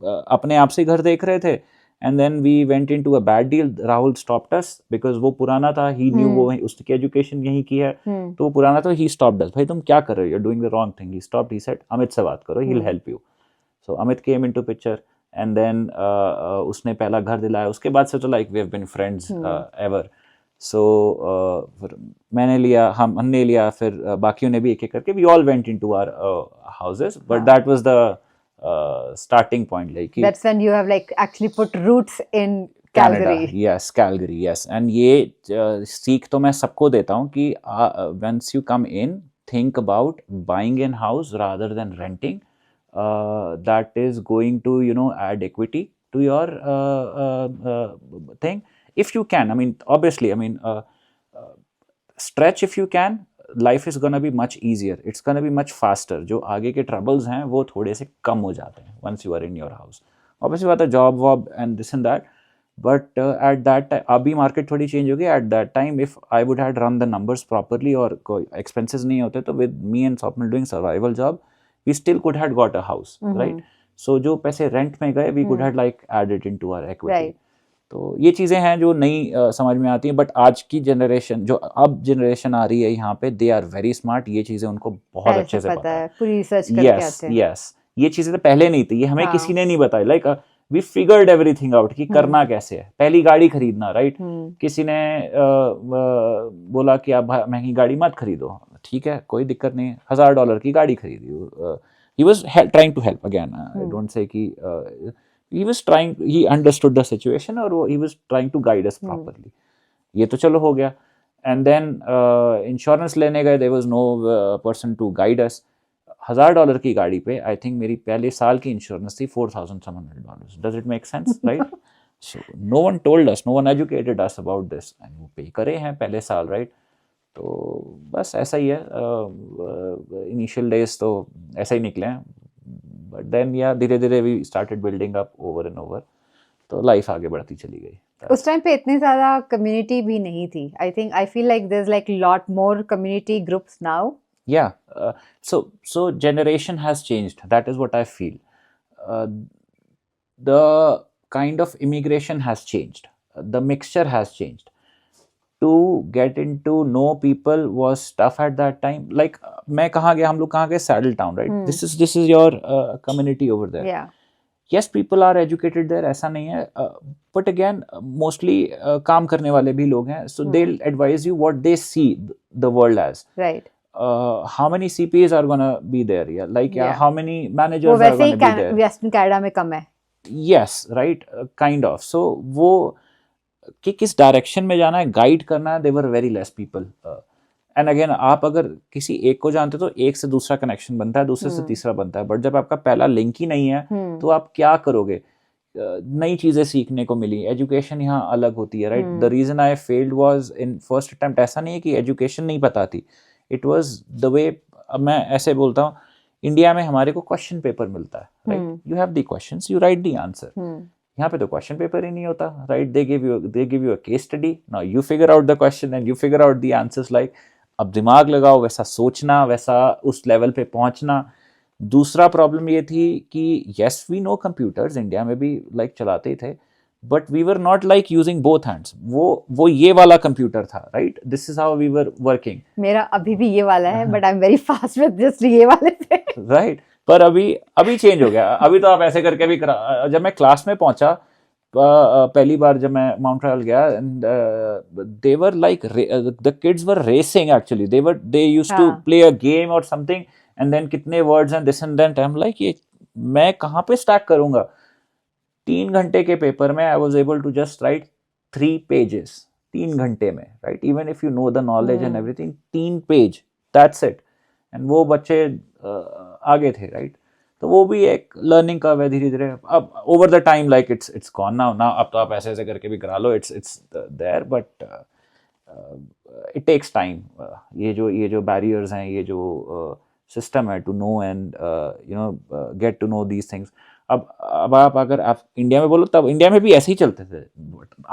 अपने आप से घर देख रहे थे. And then we went into a bad deal. Rahul stopped us because वो पुराना था, ही न्यू, वो उसकी एजुकेशन यहीं की है, तो वो पुराना था. ही स्टॉप्ड अस, भाई तुम क्या कर रहे हो, you are doing the wrong thing. He stopped, he said Amit से बात करो, he will help you. So Amit came into picture, and then उसने पहला घर दिलाया. उसके बाद से तो like we have been friends ever. So मैंने लिया, हमने लिया, फिर बाकियों ने भी एक एक करके, we all went into our houses, but that was the starting point, like that's when you have like actually put roots in Calgary. Yes, Calgary, yes. And ये सीख तो मैं सबको देता हूँ कि once you come in, think about buying in house rather than renting. That is going to, you know, add equity to your thing if you can. I mean, obviously, I mean, stretch if you can. Life is gonna be much easier. It's gonna be much faster. जो आगे के troubles हैं वो थोड़े से कम हो जाते हैं once you are in your house. Obviously बात है job वॉब and this and that. But at that time, अभी market थोड़ी change हो गई. At that time, if I would have run the numbers properly और कोई expenses नहीं होते, तो with me and Swapnil doing survival job, we still could have got a house, right? So जो पैसे रेंट में गए, we could have like added into our equity. Right. तो ये चीज़ें हैं जो नई समझ में आती हैं. बट आज की जनरेशन, जो अब जनरेशन आ रही है यहाँ पे, दे आर वेरी स्मार्ट. ये चीज़ें उनको बहुत अच्छे से पता है, पूरी रिसर्च करके आते हैं. यस, ये चीज़ें तो पहले नहीं थी, ये हमें किसी ने नहीं बताई. Like we figured everything out कि करना कैसे है. पहली गाड़ी खरीदना, राइट. किसी ने बोला कि आप महंगी गाड़ी मत खरीदो, ठीक है, कोई दिक्कत नहीं, $1000 की गाड़ी खरीदी. He was trying to help again. I don't say कि he was trying, he understood the situation, और he was trying to guide us properly. ये तो चलो हो गया. And then insurance लेने गए, there was no person to guide us. $1000 की गाड़ी पे I think मेरी पहले साल की इंश्योरेंस थी $4700. Does it make sense, right? So no one told us, no one educated us about this, and वो पे करे हैं पहले साल, right? तो बस ऐसा ही है. इनिशियल डेज तो ऐसा ही निकले हैं, बट देन या धीरे धीरे we started building up over and over, तो लाइफ आगे बढ़ती चली गई. उस टाइम पे इतनी ज़्यादा कम्युनिटी भी नहीं थी. I feel like there is like lot more community groups now. Yeah, so generation has changed. That is what I feel. The kind of immigration has changed. The mixture has changed. To get into know people was tough at that time. Like मैं कहाँ गया, हम लोग कहाँ गए, Saddle Town, right? This is your community over there. Yeah. Yes, people are educated there, ऐसा नहीं है. But again, mostly काम करने वाले भी लोग हैं, so they'll advise you what they see the world as. Right. How many CPAs are gonna be there? Yeah, like how many managers are gonna be there? Western Canada में कम है. Yes, right, kind of. So वो कि किस direction में जाना है, guide करना है, there are very less people. And again, आप अगर किसी एक को जानते हो तो एक से दूसरा कनेक्शन बनता है, दूसरे से तीसरा बनता है. बट जब आपका पहला लिंक ही नहीं है, तो आप क्या करोगे. नई चीज़ें सीखने को मिली. एजुकेशन यहाँ अलग होती है, right. The reason I failed was in first attempt. ऐसा नहीं है कि एजुकेशन नहीं पता थी, इट वाज द वे. अब मैं ऐसे बोलता हूँ, इंडिया में हमारे को क्वेश्चन पेपर मिलता है, right. You have the questions, you right the answer. यहाँ पे तो क्वेश्चन पेपर ही नहीं होता, right. They give you a case study, now you figure out the question and you figure out the answers. Like अब दिमाग लगाओ, वैसा सोचना, वैसा उस लेवल पे पहुंचना. दूसरा प्रॉब्लम ये थी कि yes we know computers, India में भी लाइक चलाते ही थे, but we were not like using both hands. वो ये वाला कंप्यूटर था, right. This is how we were working. मेरा अभी भी ये वाला है, but I am very fast with just ये वाले पे, राइट. पर अभी चेंज हो गया. अभी तो आप ऐसे करके भी जब मैं क्लास में पहुंचा पहली बार, जब मैं माउंट ट्रायल गया, and they were like the kids were racing actually. They used to play a game और समथिंग, एंड देन कितने words and this and that. I am like, ये मैं कहाँ पे स्टार्ट करूंगा. 3 घंटे के पेपर में I was able to just write 3 pages 3 घंटे में, right. Even if you know the knowledge and everything, 3 page, that's it. And वो बच्चे आगे थे, राइट. तो वो भी एक लर्निंग कर्व है धीरे धीरे. अब over the time like it's gone now अब तो आप ऐसे ऐसे करके भी करा लो, it's there, but it takes time. ये जो बैरियर्स हैं, ये जो सिस्टम है to know and get to know these things. अब अगर आप इंडिया में बोलो, तब इंडिया में भी ऐसे ही चलते थे.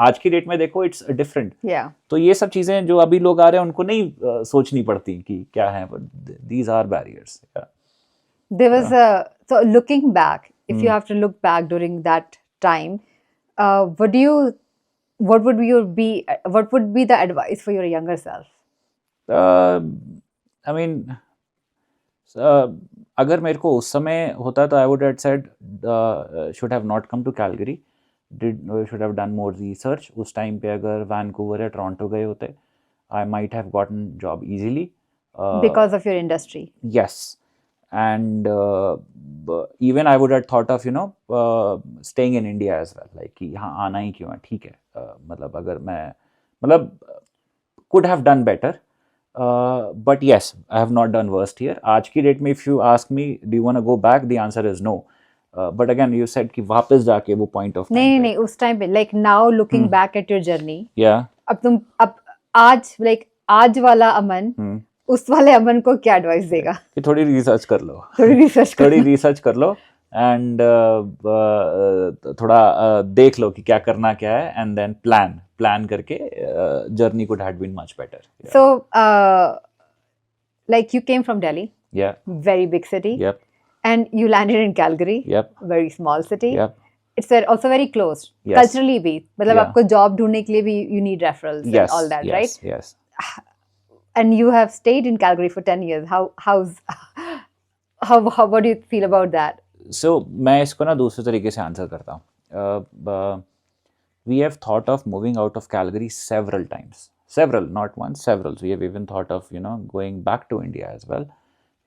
आज की डेट में देखो, इट्स डिफरेंट. Yeah. तो ये सब चीजें जो अभी लोग आ रहे हैं उनको नहीं सोचनी पड़ती कि क्या है, these are barriers. There was so looking back, if you have to look back during that time, what would be the advice for your younger self? I mean, अगर मेरे को उस समय होता तो I would have said should have not come to Calgary, should have done more research. उस time पे अगर वैनकूवर या टोरंटो गए होते, I might have gotten job easily. Because of your industry. Yes. And even I would have thought of staying in India as well, like कि यहाँ आना ही क्यों है, ठीक है. मतलब अगर मैं could have done better, but yes, I have not done worst here. आज की डेट में if you ask me, do you want to go back, the answer is no. But again, you said कि वापस जाके वो point of time नहीं उस time पे, like now looking back at your journey, yeah, अब आज वाला अमन उस वाले अमन को क्या एडवाइस देगा? कि थोड़ी रिसर्च कर लो, थोड़ी रिसर्च कर लो एंड थोड़ा देख लो कि क्या करना क्या है, एंड देन प्लान करके journey could have been much better. So like you came from Delhi, Yeah. very big city. Yep. And you landed in Calgary, Yep. very small city. Yep. It's also very close. Yes. Culturally भी, मतलब Yeah. आपको job ढूंढने के लिए भी you need referrals Yes. and all that, yes. right? Yes. And you have stayed in Calgary for 10 years. How what do you feel about that? So मैं इसको ना दूसरे तरीके से आंसर करता हूँ. We have thought of moving out of Calgary several times. Several, not one, several. So we have even thought of, going back to India as well.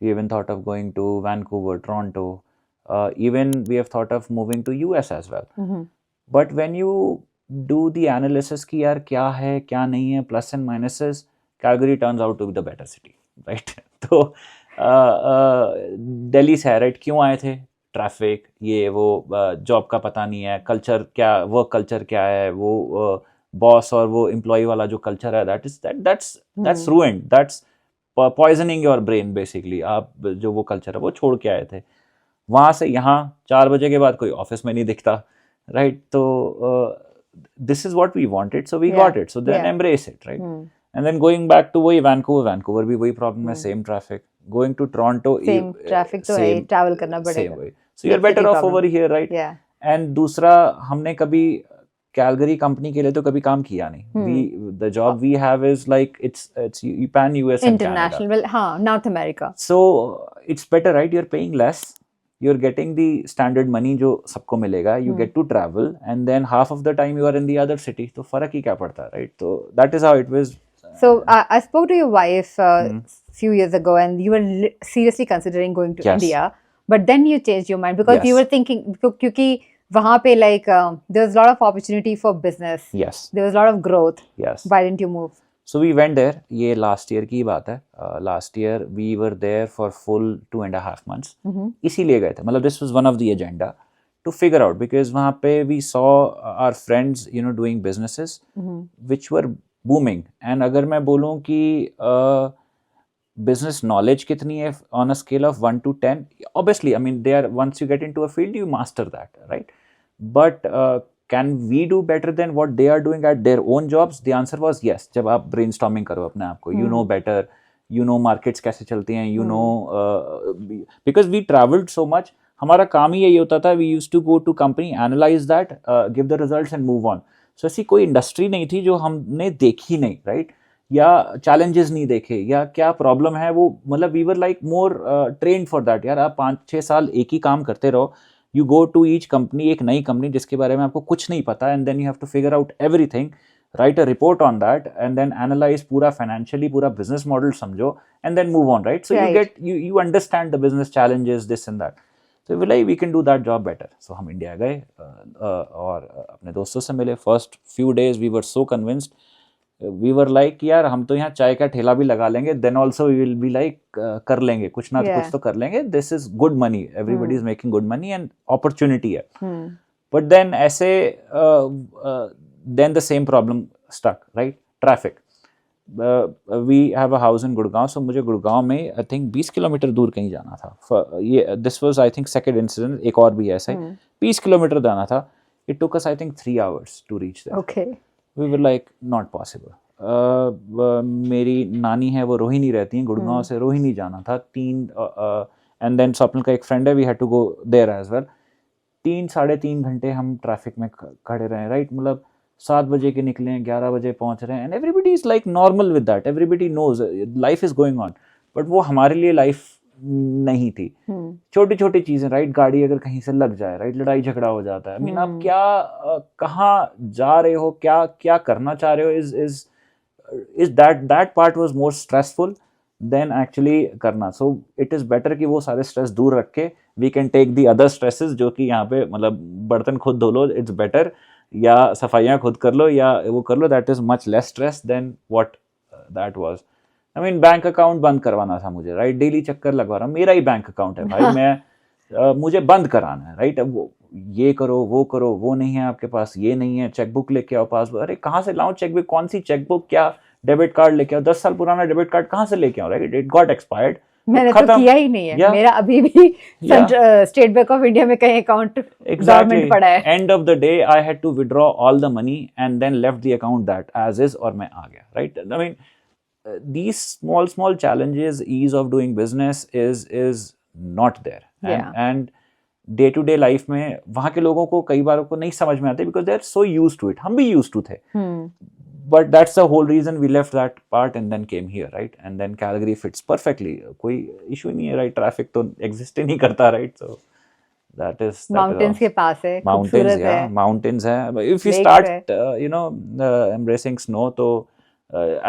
We even thought of going to Vancouver, Toronto. Even we have thought of moving to US as well. But when you do the analysis कि यार क्या है, क्या नहीं है, plus and minuses, Calgary turns out to be the better city, right? तो दिल्ली से right क्यों आए थे? ट्रैफिक, ये वो, जॉब का पता नहीं है, कल्चर क्या, वर्क कल्चर क्या है, वो बॉस और वो एम्प्लॉय वाला जो कल्चर है, that's ruined, that's poisoning your brain basically. आप जो वो कल्चर है वो छोड़ के आए थे. वहाँ से यहाँ 4 बजे के बाद कोई ऑफिस में नहीं दिखता, राइट? तो this is what we wanted, so we got it, so then embrace it, right? And then going back to वही Vancouver भी वही problem है, same traffic. Going to Toronto, same traffic तो है, travel करना पड़ेगा. Same way. So you're better off over here, right? Yeah. And दूसरा, हमने कभी कैलगरी कंपनी के लिए तो कभी काम किया नहीं. The job we have is like it's pan US and international, Canada. well, हाँ, North America. So it's better, right? You're paying less. You're getting the standard money जो सबको मिलेगा. You get to travel, and then half of the time you are in the other city. तो फर्क ही क्या पड़ता है, right? So that is how it was. So I spoke to your wife few years ago, and you were seriously considering going to India, but then you changed your mind because you were thinking, क्योंकि वहाँ पे like there was a lot of opportunity for business. Yes. There was a lot of growth. Yes. Why didn't you move? So we went there. ये last year की बात है. Last year we were there for full 2.5 months. इसीलिए गए थे. मतलब this was one of the agenda to figure out, because वहाँ पे we saw our friends, doing businesses which were booming. And अगर मैं बोलूँ कि business knowledge कितनी है on a scale of 1 to 10, obviously, I mean, once you get into a field, you master that, right? But can we do better than what they are doing at their own jobs? The answer was yes. जब आप brainstorming करो अपने आप को, you know better, markets कैसे चलती हैं, because we traveled so much. हमारा काम ही यही होता था. We used to go to company, analyze that, give the results and move on. So ऐसी कोई इंडस्ट्री नहीं थी जो हमने देखी नहीं, राइट? या चैलेंजेस नहीं देखे, या क्या प्रॉब्लम है वो, मतलब we were like more trained for that. यार आप 5-6 साल एक ही काम करते रहो. You go to each company, एक नई कंपनी जिसके बारे में आपको कुछ नहीं पता, and then you have to figure out everything, write a report on that, and then analyse पूरा फाइनेंशियली, पूरा बिजनेस मॉडल समझो, and then move on, right? So you understand the business challenges, this and that. तो we can do that job better. So हम India गए और अपने दोस्तों से मिले. First few days we were so convinced we were like यार हम तो यहाँ चाय का ठेला भी लगा लेंगे, then also we will be like कर लेंगे, कुछ ना कुछ तो कर लेंगे, this is good money, everybody is making good money and opportunity है. बट देन ऐसे then the same problem stuck, right, traffic. We have a house in Gurgaon, so मुझे गुड़गांव में आई थिंक 20 किलोमीटर दूर कहीं जाना था. ये this was I think second incident, एक और भी ऐसा ही 20 किलोमीटर जाना था. It took us I think 3 hours to reach there. Okay. We were like not possible. मेरी नानी है वो रोहिणी रहती हैं, गुड़गांव से रोहिणी जाना था. 3 एंड देन स्वप्निल का एक फ्रेंड है, we had to go there as well. 3-3.5 घंटे हम ट्रैफिक में खड़े रहे, राइट. मतलब 7 बजे के निकले हैं, 11 बजे पहुंच रहे हैं, and everybody is like normal with that, everybody knows life is going on. But वो हमारे लिए लाइफ नहीं थी. छोटी छोटी चीजें, राइट, गाड़ी अगर कहीं से लग जाए, राइट, लड़ाई झगड़ा हो जाता है. आई मीन आप क्या कहाँ जा रहे हो, क्या क्या करना चाह रहे हो, is that part was more stressful than actually करना. सो इट इज बेटर कि वो सारे स्ट्रेस दूर रख के we can take the other stresses, जो कि यहाँ पे मतलब बर्तन खुद धो लो, इट्स बेटर, या सफाइयाँ खुद कर लो, या वो कर लो, that is much less stress than what that was. I mean bank account बंद करवाना था मुझे, राइट. डेली चक्कर लगवा रहा हूँ, मेरा ही बैंक अकाउंट है भाई, मैं मुझे बंद कराना है, राइट. अब वो ये करो, वो नहीं है आपके पास, ये नहीं है, चेकबुक लेके आओ, पासबुक. अरे कहाँ से लाऊं चेकबुक, कौन सी चेकबुक, क्या डेबिट कार्ड लेके आओ, 10 साल पुराना डेबिट कार्ड कहाँ से लेके आओ, राइट. It got expired. मैंने तो किया ही नहीं है. मेरा अभी भी स्टेट बैंक ऑफ इंडिया में कहीं अकाउंट गवर्नमेंट पड़ा है. End of the day I had to withdraw all the money and then left the account that as is, और मैं आ गया, right. I mean these small challenges, ease of doing business is not there. And day to day life में वहाँ के लोगों को कई बार को नहीं समझ में आते because they are so used to it. हम भी used to थे. But that's the whole reason we left that part and then came here, right? And then Calgary fits perfectly. कोई issue नहीं है, right? Traffic तो exist ही नहीं करता, right? So that is mountains के पास है, mountains, yeah, mountains है. If you start embracing snow, तो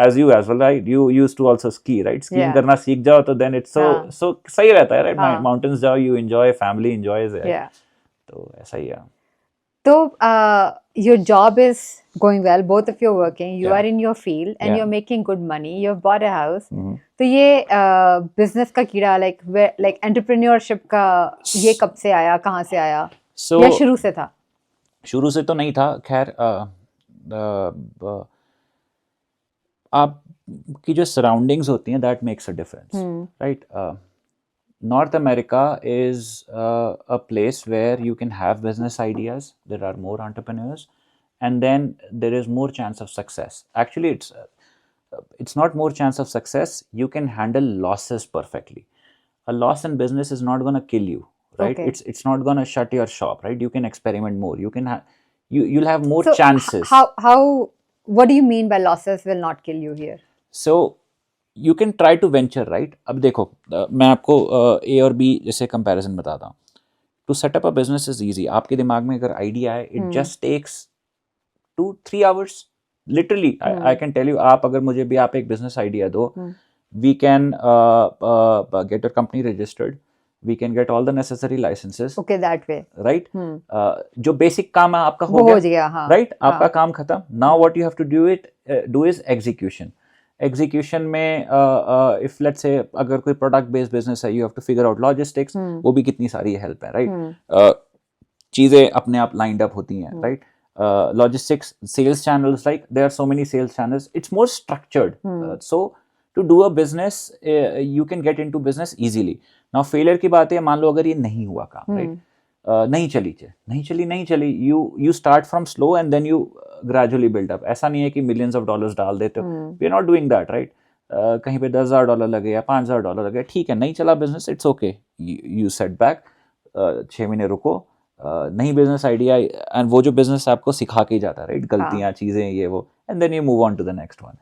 as you as well, right, you used to also ski, right, skiing करना सीख जाओ तो then it's so सही रहता है, right. Mountains जाओ, you enjoy, family enjoys it, तो ऐसा ही है. तो your job is going well, both of you are working, you are in your field and you're making good money, you've bought a house. तो ये business का कीड़ा, like entrepreneurship का, ये कब से आया, कहाँ से आया, या शुरू से था? शुरू से तो नहीं था, खैर. आपकी जो सराउंडिंग्स होती हैं, that makes a difference, right. North America is a place where you can have business ideas, there are more entrepreneurs, and then there is more chance of success. Actually it's not more chance of success, you can handle losses perfectly. A loss in business is not going to kill you, right? Okay. It's not going to shut your shop, right? You can experiment more, you can you'll have more chances. How what do you mean by losses will not kill you here? So you can try to venture, right? अब देखो, मैं आपको A और B जैसे comparison बताता हूँ. To set up a business is easy. आपके दिमाग में अगर आइडिया है, it just takes 2-3 hours. Literally, I can tell you, आप अगर मुझे भी आप एक business idea दो, we can get your company registered. We can get all the necessary licenses. Okay, that way. Right? जो basic काम है आपका हो गया, हाँ. Right? आपका काम खत्म. Now what you have to do is execution. Execution में if let's say अगर कोई product based business है, you have to figure out logistics. वो भी कितनी सारी help है, right? चीजें अपने आप lined up होती हैं, right? Logistics, sales channels, like there are so many sales channels. It's more structured. So to do a business, you can get into business easily. Now failure की बात है, मान लो अगर ये नहीं हुआ काम, right? नहीं चली, you start from slow and then you gradually build up. ऐसा नहीं है कि millions of dollars डाल देते हो. We are not doing that, right? कहीं पे $10,000 लगे या $5,000 लगे, ठीक है, नहीं चला business, it's okay. You set back, 6 महीने रुको, नई बिजनेस आइडिया, एंड वो जो बिजनेस आपको सिखा के ही जाता है, राइट, गलतियां, चीजें, ये वो, and then you move on to the next one.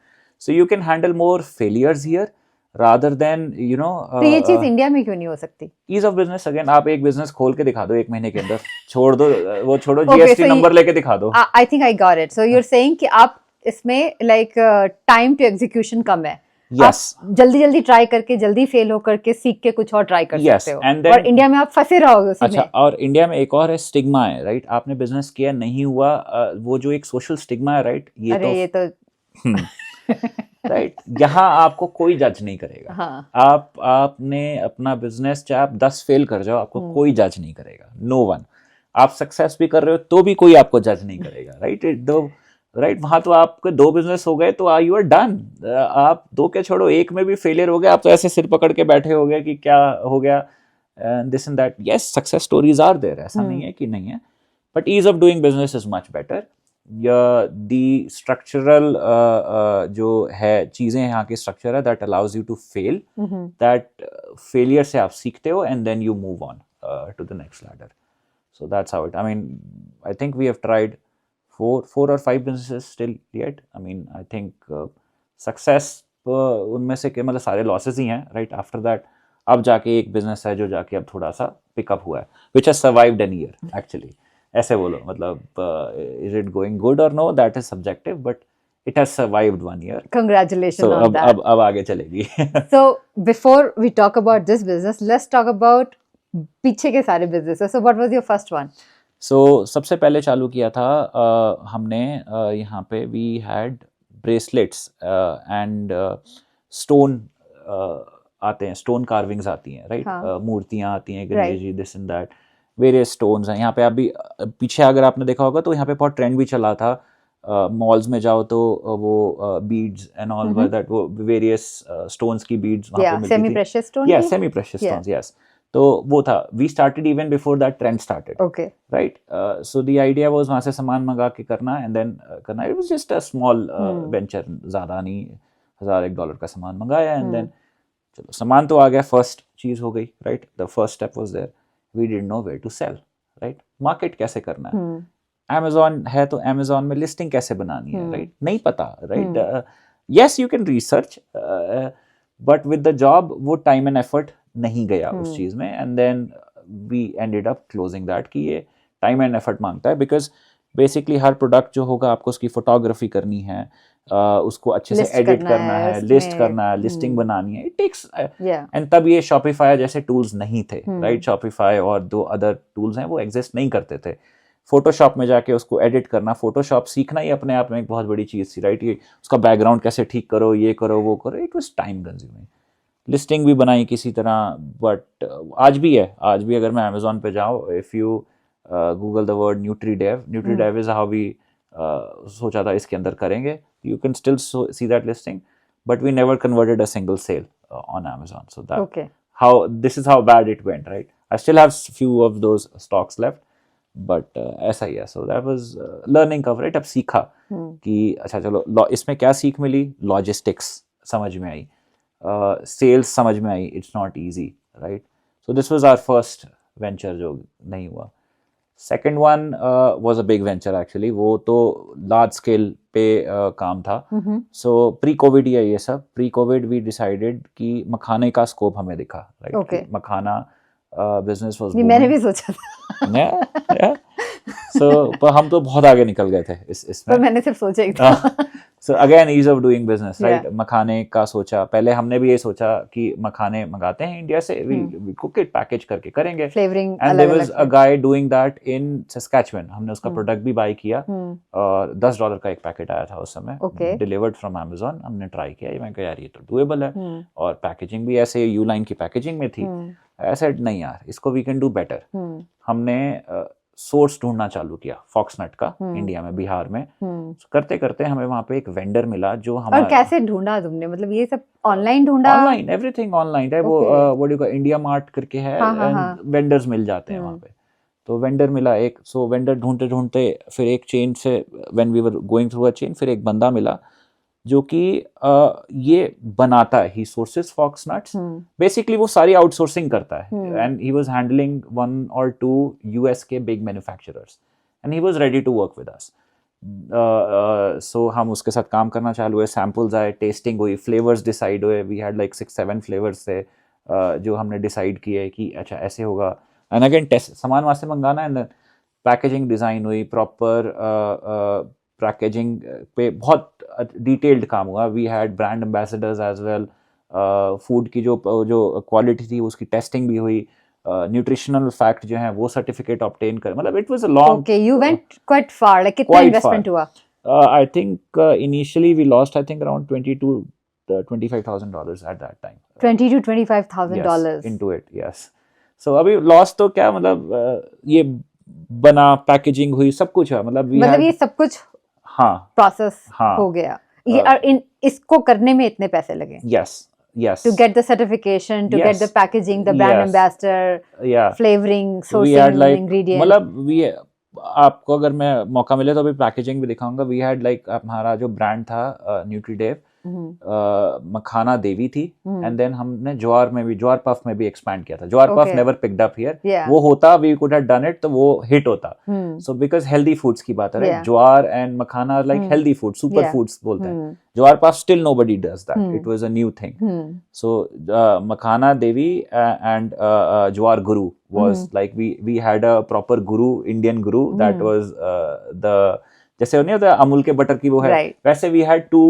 So you can handle more failures here rather than तो ये चीज इंडिया में क्यों नहीं हो सकती? Ease of business. अगेन, आप एक बिजनेस खोल के दिखा दो 1 महीने के अंदर, छोड़ो जीएसटी नंबर लेके दिखा दो. I think I got it. So you are saying कि आप इसमें लाइक टाइम टू एग्जीक्यूशन कम है. Yes. आप जल्दी ट्राई करके, जल्दी फेल हो करके सीख के कुछ और ट्राई कर सकते हो. Then, और इंडिया में आप फंसे रहोगे उसी में. और इंडिया में एक और है, स्टिग्मा है, राइट. आपने बिजनेस किया, नहीं हुआ, वो जो एक सोशल स्टिग्मा है, राइट, ये तो राइट यहाँ आपको कोई जज नहीं करेगा। हाँ. आपने अपना बिजनेस चाहे आप 10 फेल कर जाओ, आपको कोई जज नहीं करेगा, नो वन। आप सक्सेस भी कर रहे हो तो भी कोई आपको जज नहीं करेगा, राइट। वहां तो आपके 2 बिजनेस हो गए तो यू आर डन। आप 2 के छोड़ो, एक में भी फेलियर हो गया, आप तो ऐसे सिर पकड़ के बैठे हो गए कि क्या हो गया, this and that. Yes, success stories are there, ऐसा नहीं है कि नहीं है, but ease of doing business is much better. The structural जो है चीजें, यहाँ की स्ट्रक्चर है that allows you to fail, that failure से आप सीखते हो and then you move on to the next ladder. So that's how it. I mean, I think we have tried 4 or 5 businesses still yet. I mean, I think success उनमें से के मतलब सारे losses ही हैं, right? After that, अब जाके एक business है जो जाके अब थोड़ा सा pick up हुआ है, which has survived an year actually. ऐसे बोलो, मतलब is it going good or no? That is subjective, but it has survived 1 year. Congratulations So on that. अब आगे चलेगी. So before we talk about this business, let's talk about पीछे के सारे businesses. So what was your first one? So सबसे पहले चालू किया था हमने यहाँ पे we had bracelets and stone आते हैं, स्टोन कार्विंग्स आती हैं, राइट। मूर्तियाँ आती हैं, Ganesh ji, this and that, various stones हैं यहाँ पे। अभी पीछे अगर आपने देखा होगा तो यहाँ पे बहुत ट्रेंड भी चला था, मॉल्स में जाओ तो वो बीड्स एंड ऑल दैट, वो वेरियस स्टोन्स की बीड्स वहाँ पे मिलती थी। सेमी प्रेशियस स्टोन, या सेमी प्रेशियस स्टोन्स, यस। तो वो था, we started even before that trend started, okay, right. So the idea was वहाँ से सामान मंगा के करना एंड देन करना। It was just a small venture, ज़्यादा नहीं, $1000 का सामान मंगाया एंड देन चलो सामान तो आ गया, फर्स्ट चीज़ हो गई, right. The first step was there, we didn't know where to sell, right. Market कैसे करना है, अमेजोन है तो अमेजोन में लिस्टिंग कैसे बनानी है, राइट, नहीं पता, right. Yes you can research, but with the job वो टाइम एंड एफर्ट नहीं गया उस चीज में, and then we ended up closing that कि ये टाइम एंड एफर्ट मांगता है, बिकॉज बेसिकली हर प्रोडक्ट जो होगा आपको उसकी फोटोग्राफी करनी है, उसको अच्छे से एडिट करना है, लिस्ट करना है, लिस्टिंग बनानी है, इट टेक्स। एंड तब ये शॉपिफाई जैसे टूल्स नहीं थे, राइट। शॉपिफाई और 2 अदर टूल्स हैं वो एग्जिस्ट नहीं करते थे। फोटोशॉप में जाके उसको एडिट करना, फोटोशॉप सीखना ही अपने आप में एक बहुत बड़ी चीज़ थी, राइट। ये उसका बैकग्राउंड कैसे ठीक करो, ये करो वो करो, it was time consuming. Listing भी बनाई किसी तरह, बट आज भी है, आज भी अगर मैं अमेजोन पे जाऊँ, if you Google the word Nutridev is how we सोचा था इसके अंदर करेंगे, you can still see that listing, but we never converted a single sale on Amazon. So that how this is how bad it went, right. I still have few of those stocks left, but ऐसा ही है। So that was learning curve, right. अब सीखा कि अच्छा चलो, इसमें क्या सीख मिली, लॉजिस्टिक्स समझ में आई, सेल्स समझ में आई, it's not easy, right. So this was our first venture जो नहीं हुआ। Second one was a big venture actually, वो तो लार्ज स्केल पे काम था। सो प्री कोविड ही है ये सब। प्री कोविड वी डिसाइडेड कि मखाने का स्कोप हमें दिखा, राइट। मखाना बिजनेस वाज, मैंने भी सोचा था। सो पर हम तो बहुत आगे निकल गए थे इसमें, पर मैंने सिर्फ सोचा ही था। So again, ease of doing business, right? मखाने का सोचा, पहले हमने भी ये सोचा कि मखाने मंगाते हैं इंडिया से, we cook it, पैकेज करके करेंगे, flavouring. and there was a guy doing that in Saskatchewan. हमने उसका प्रोडक्ट भी बाय किया और $10 का एक पैकेट आया था उस समय, डिलीवर्ड फ्रॉम Amazon। हमने ट्राई किया, मैं कहा यार ये तो डूएबल है, और पैकेजिंग भी ऐसे यू लाइन की पैकेजिंग में थी। ऐसे नहीं यार, इसको वी कैन डू बेटर। हमने सोर्स ढूंढना चालू किया फॉक्सनट का इंडिया में, बिहार में। करते करते हमें वहाँ पे एक वेंडर मिला जो हमारा। और कैसे ढूंढा तुमने, मतलब ये सब ऑनलाइन ढूंढा? ऑनलाइन, एवरीथिंग ऑनलाइन है। वो व्हाट डू इंडिया मार्ट करके है, वेंडर्स मिल जाते हैं वहाँ पे। तो वेंडर मिला एक, सो वेंडर ढूंढते ढूंढते फिर एक चेन से, when we were going through a chain, फिर एक बंदा मिला जो कि ये बनाता है, he sources fox nuts, basically वो सारी आउटसोर्सिंग करता है, and he was handling 1 or 2 US के big manufacturers, and he was ready to work with us. So हम उसके साथ काम करना चालू हुए, सैम्पल्स आए, टेस्टिंग हुई, फ्लेवर्स डिसाइड हुए। वी हैड लाइक 6-7 फ्लेवर्स थे जो हमने डिसाइड किए कि अच्छा ऐसे होगा, एंड अगेन टेस्ट, सामान वहाँ से मंगाना, एंड पैकेजिंग डिज़ाइन हुई, प्रॉपर पैकेजिंग पे बहुत डिटेल्ड काम हुआ। We had brand ambassadors as well, food की जो क्वालिटी थी उसकी टेस्टिंग भी हुई, न्यूट्रिशनल फैक्ट जो है वो सर्टिफिकेट ऑब्टेन कर, मतलब it was a long. Okay, you went quite far, like कितना इन्वेस्टमेंट हुआ? I think initially we lost, I think, around $20,000 to $25,000 at that time. $20,000 to $25,000 Yes, into it, yes. So अभी loss तो क्या मतलब ये बना, पैकेजिंग हुई, सब कुछ है, मतलब ये सब कुछ हाँ प्रोसेस हाँ हो गया, ये और इसको करने में इतने पैसे लगे. Yes. To get the certification, to get the packaging, the brand ambassador, flavoring, sourcing, ingredient. मतलब आपको अगर मैं मौका मिले तो अभी पैकेजिंग भी दिखाऊंगा. वी हैड लाइक हमारा जो ब्रांड था न्यूट्रीडेव, मखाना देवी थी, एंड देन हमने ज्वार पफ में भी एक्सपैंड किया था. Jowar puff never picked up here. वो होता, we could have done it, तो वो हिट होता. सो बिकॉज हेल्दी फूड्स की बात है, right? Jowar and makhana are like healthy food, super foods बोलते हैं. Jowar puff still nobody does that. It was a new thing. So Makhana Devi and Jowar Guru was like we had a proper guru, Indian guru, that was the जैसे नहीं होता अमूल के butter की वो है, वैसे we had to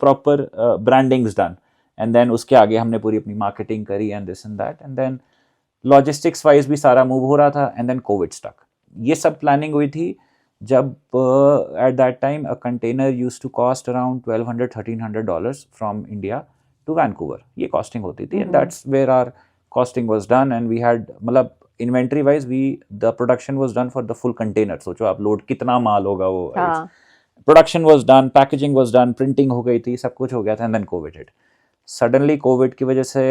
proper brandings done, and then उसके आगे हमने पूरी अपनी मार्केटिंग करी and this and that, and then logistics wise भी सारा मूव हो रहा था, एंड देन कोविड स्टक. ये सब प्लानिंग हुई थी जब at that time a container used to cost around $1,200-$1,300 from India to Vancouver. ये कॉस्टिंग होती थी, and that's where are costing was done, and we had मतलब inventory wise the production was done for the full container. सोचो आप load कितना माल होगा वो. Production was done, packaging was done, printing हो गई थी, सब कुछ हो गया था, and then COVID hit. Suddenly COVID की वजह से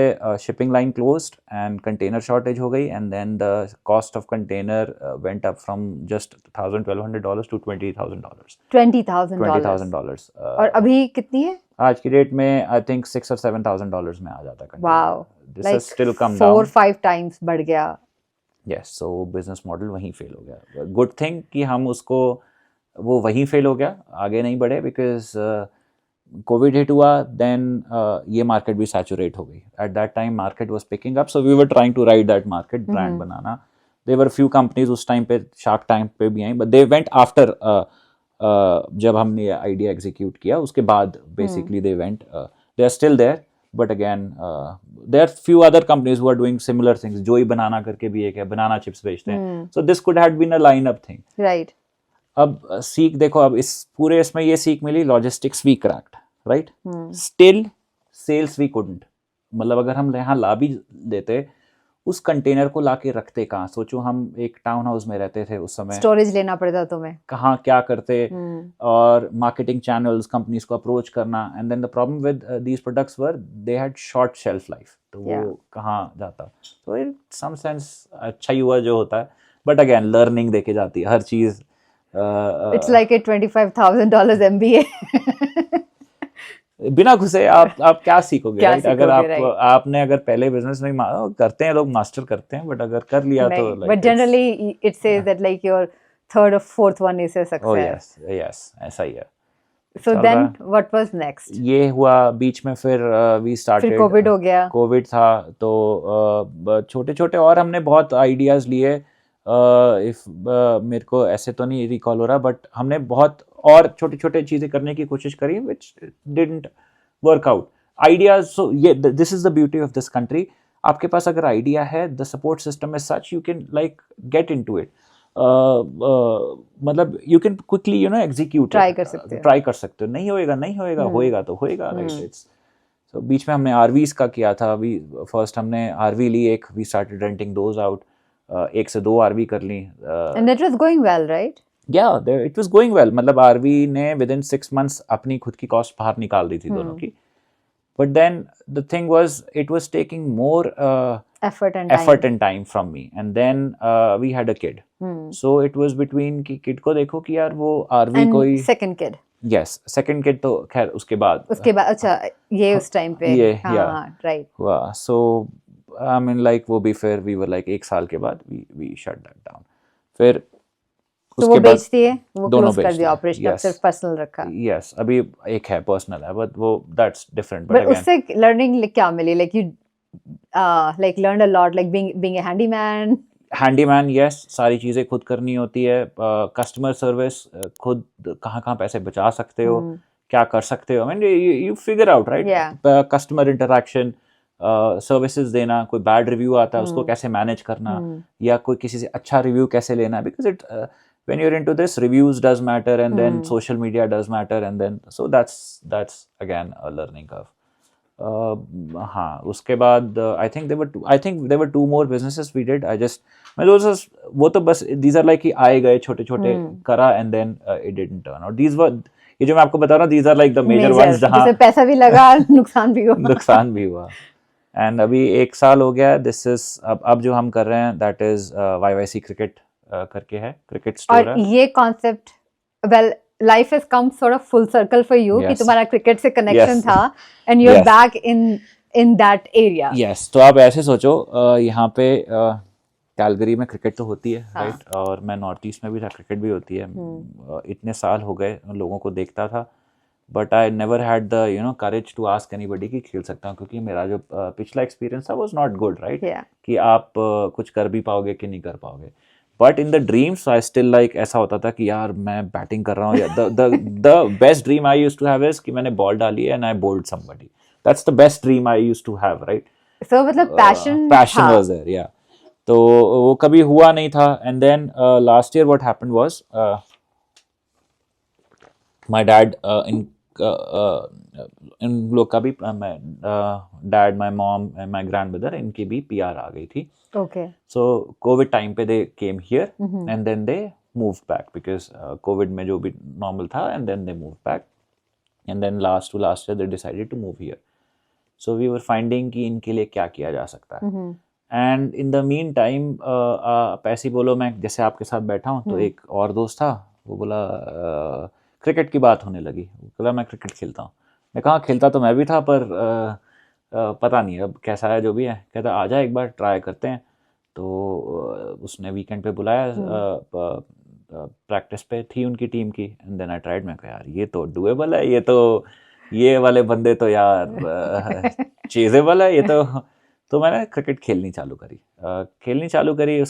shipping line closed and container shortage हो गई, and then the cost of container went up from just $1,000-$1,200 to $20,000. $20,000. और अभी कितनी है? आज की डेट में आई थिंक $6,000 or $7,000 में आ जाता है. Wow, this has still come down 4-5 times बढ़ गया. yes, so business model वहीं फेल हो गया. good thing कि हम उसको वो वहीं फेल हो गया, आगे नहीं बढ़े, because कोविड हिट हुआ, then ये मार्केट भी सैचुरेट हो गई. at that time market was picking up, so we were trying to ride that market, brand banana. there were few companies उस टाइम पे शार्क टैंक पे भी आई, but they went after जब हमने आइडिया एग्जीक्यूट किया उसके बाद basically they went. They are still there, but again there are few other companies who are doing similar things. जोई बनाना करके भी एक है, बनाना चिप्स बेचते हैं. So this could had been a line up thing, right? अब सीख देखो, अब इस पूरे इसमें ये सीख मिली, logistics we cracked, right? Still sales we couldn't. मतलब अगर हम यहाँ ला भी देते, उस कंटेनर को लाके रखते कहाँ? सोचो हम एक टाउन हाउस में रहते थे उस समय, स्टोरेज लेना पड़ता तुम्हें, कहाँ क्या करते, और मार्केटिंग चैनल्स, कंपनीज को अप्रोच करना, and then the problem with these products were they had short shelf life, तो वो कहाँ जाता. तो इन सम सेंस अच्छा ही हुआ जो होता है, बट अगेन लर्निंग देके जाती है हर चीज. It's like a $25,000 MBA. बिना घुसे आप क्या सीखोगे, राइट? अगर आपने अगर पहले बिजनेस में करते हैं, लोग मास्टर करते हैं, बट अगर कर लिया तो but generally it says that like your third और fourth one is a success. Oh yes, ऐसा ही है. So then what was next? ये हुआ बीच में, फिर वी स्टार्टेड, फिर कोविड हो गया. कोविड था तो छोटे छोटे और हमने बहुत आइडियाज लिए. इफ मेरे को ऐसे तो नहीं रिकॉल हो रहा, बट हमने बहुत और छोटे छोटे चीजें करने की कोशिश करी, which didn't work out. Ideas, so ये this is the beauty of this country. आपके पास अगर आइडिया है, the support system is such, you can like get into it. मतलब you can quickly execute, try कर सकते हो. नहीं होएगा, होएगा तो होएगा, राइट? इट्स सो बीच में हमने आरवीज का किया था. फर्स्ट हमने आरवी ली एक, we started renting those out. 1 से 2 आरवी कर ली. And that was going well, right? Yeah, it was going well. मतलब आरवी ने within 6 months अपनी खुद की कॉस्ट बाहर निकाल दी थी दोनों की. But then the thing was, it was taking more effort and time from me. And then we had a kid. So it was between कि kid को देखो कि यार वो आरवी कोई second kid. Yes, second kid तो खैर उसके बाद अच्छा ये उस टाइम पे, हाँ right हुआ. So I mean like वो भी फिर we were like 1 साल के बाद we shut that down. फिर तो वो बेचती है, वो क्लोज कर दिया ऑपरेशन, अब सिर्फ पर्सनल रखा. यस, अभी एक है पर्सनल है, बट वो दैट्स डिफरेंट. बट उससे लर्निंग क्या मिली? Like you like learn a lot, like being a handyman. Yes, सारी चीजें खुद करनी होती है. कस्टमर सर्विस, खुद कहाँ पैसे बचा सकते हो, क्या कर सकते हो. I mean you figure out, right? Customer interaction, services देना, कोई बैड रिव्यू आता है उसको कैसे मैनेज करना, या कोई किसी से अच्छा रिव्यू कैसे लेना, because it when you're into this, reviews does matter, and then Hmm. social media does matter, and then so that's again a learning curve. हाँ, उसके बाद I think there were two more businesses we did. वो तो बस these are like कि आए गए छोटे छोटे करा, and then it didn't turn out. ये जो मैं आपको बता रहा हूँ, these are like the major ones जहाँ जिसमें पैसा भी लगा नुकसान भी हुआ. नुकसान भी हुआ. एंड अभी 1 साल हो गया. दिस इज अब जो हम कर रहे हैं दैट इज YYC क्रिकेट करके है, क्रिकेट स्टोर और है. ये concept, well, life has come sort of full circle for you कि Yes. तुम्हारा क्रिकेट से कनेक्शन Yes. था and you are Yes. Back in that area. Yes, तो आप ऐसे सोचो, यहाँ पे कैलगरी में क्रिकेट तो होती है, हाँ. राइट, और मैं नॉर्थ ईस्ट में भी था, क्रिकेट भी होती है. इतने साल हो गए लोगों को देखता था, but I never had the courage to ask anybody कि खेल सकता हूँ, क्योंकि मेरा जो पिछला एक्सपीरियंस था वाज नॉट गुड, राइट, कि आप कुछ कर भी पाओगे कि नहीं कर पाओगे. But in the dreams I still like ऐसा होता था कि यार मैं बैटिंग कर रहा हूँ. The best dream I used to have is कि मैंने बॉल डाली है and I bowled somebody. That's the best dream I used to have, right. So मतलब पैशन वाज देयर, या. तो वो कभी हुआ नहीं था. And then last year what happened was my dad इन लोग का भी, dad, my mom and my grandmother, इनकी भी PR आ गई थी. ओके. So COVID time पे they came here and then they moved back because COVID में जो भी normal था, and then they moved back, and then last year they decided to move here. So we were finding कि इनके लिए क्या किया जा सकता है. And in the meantime आप ऐसे बोलो, मैं जैसे आपके साथ बैठा हूँ, तो एक और दोस्त था, वो बोला क्रिकेट की बात होने लगी. वो बोला मैं क्रिकेट खेलता हूँ. मैं कहा खेलता तो मैं भी था, पर पता नहीं अब कैसा है, जो भी है. कहता आ जा एक बार ट्राई करते हैं. तो उसने वीकेंड पे बुलाया, प्रैक्टिस पे थी उनकी टीम की, एंड देन आई ट्राइड. मैं कहा यार ये तो डुएबल है, ये वाले बंदे तो यार चेजेबल है ये तो मैंने क्रिकेट खेलनी चालू करी.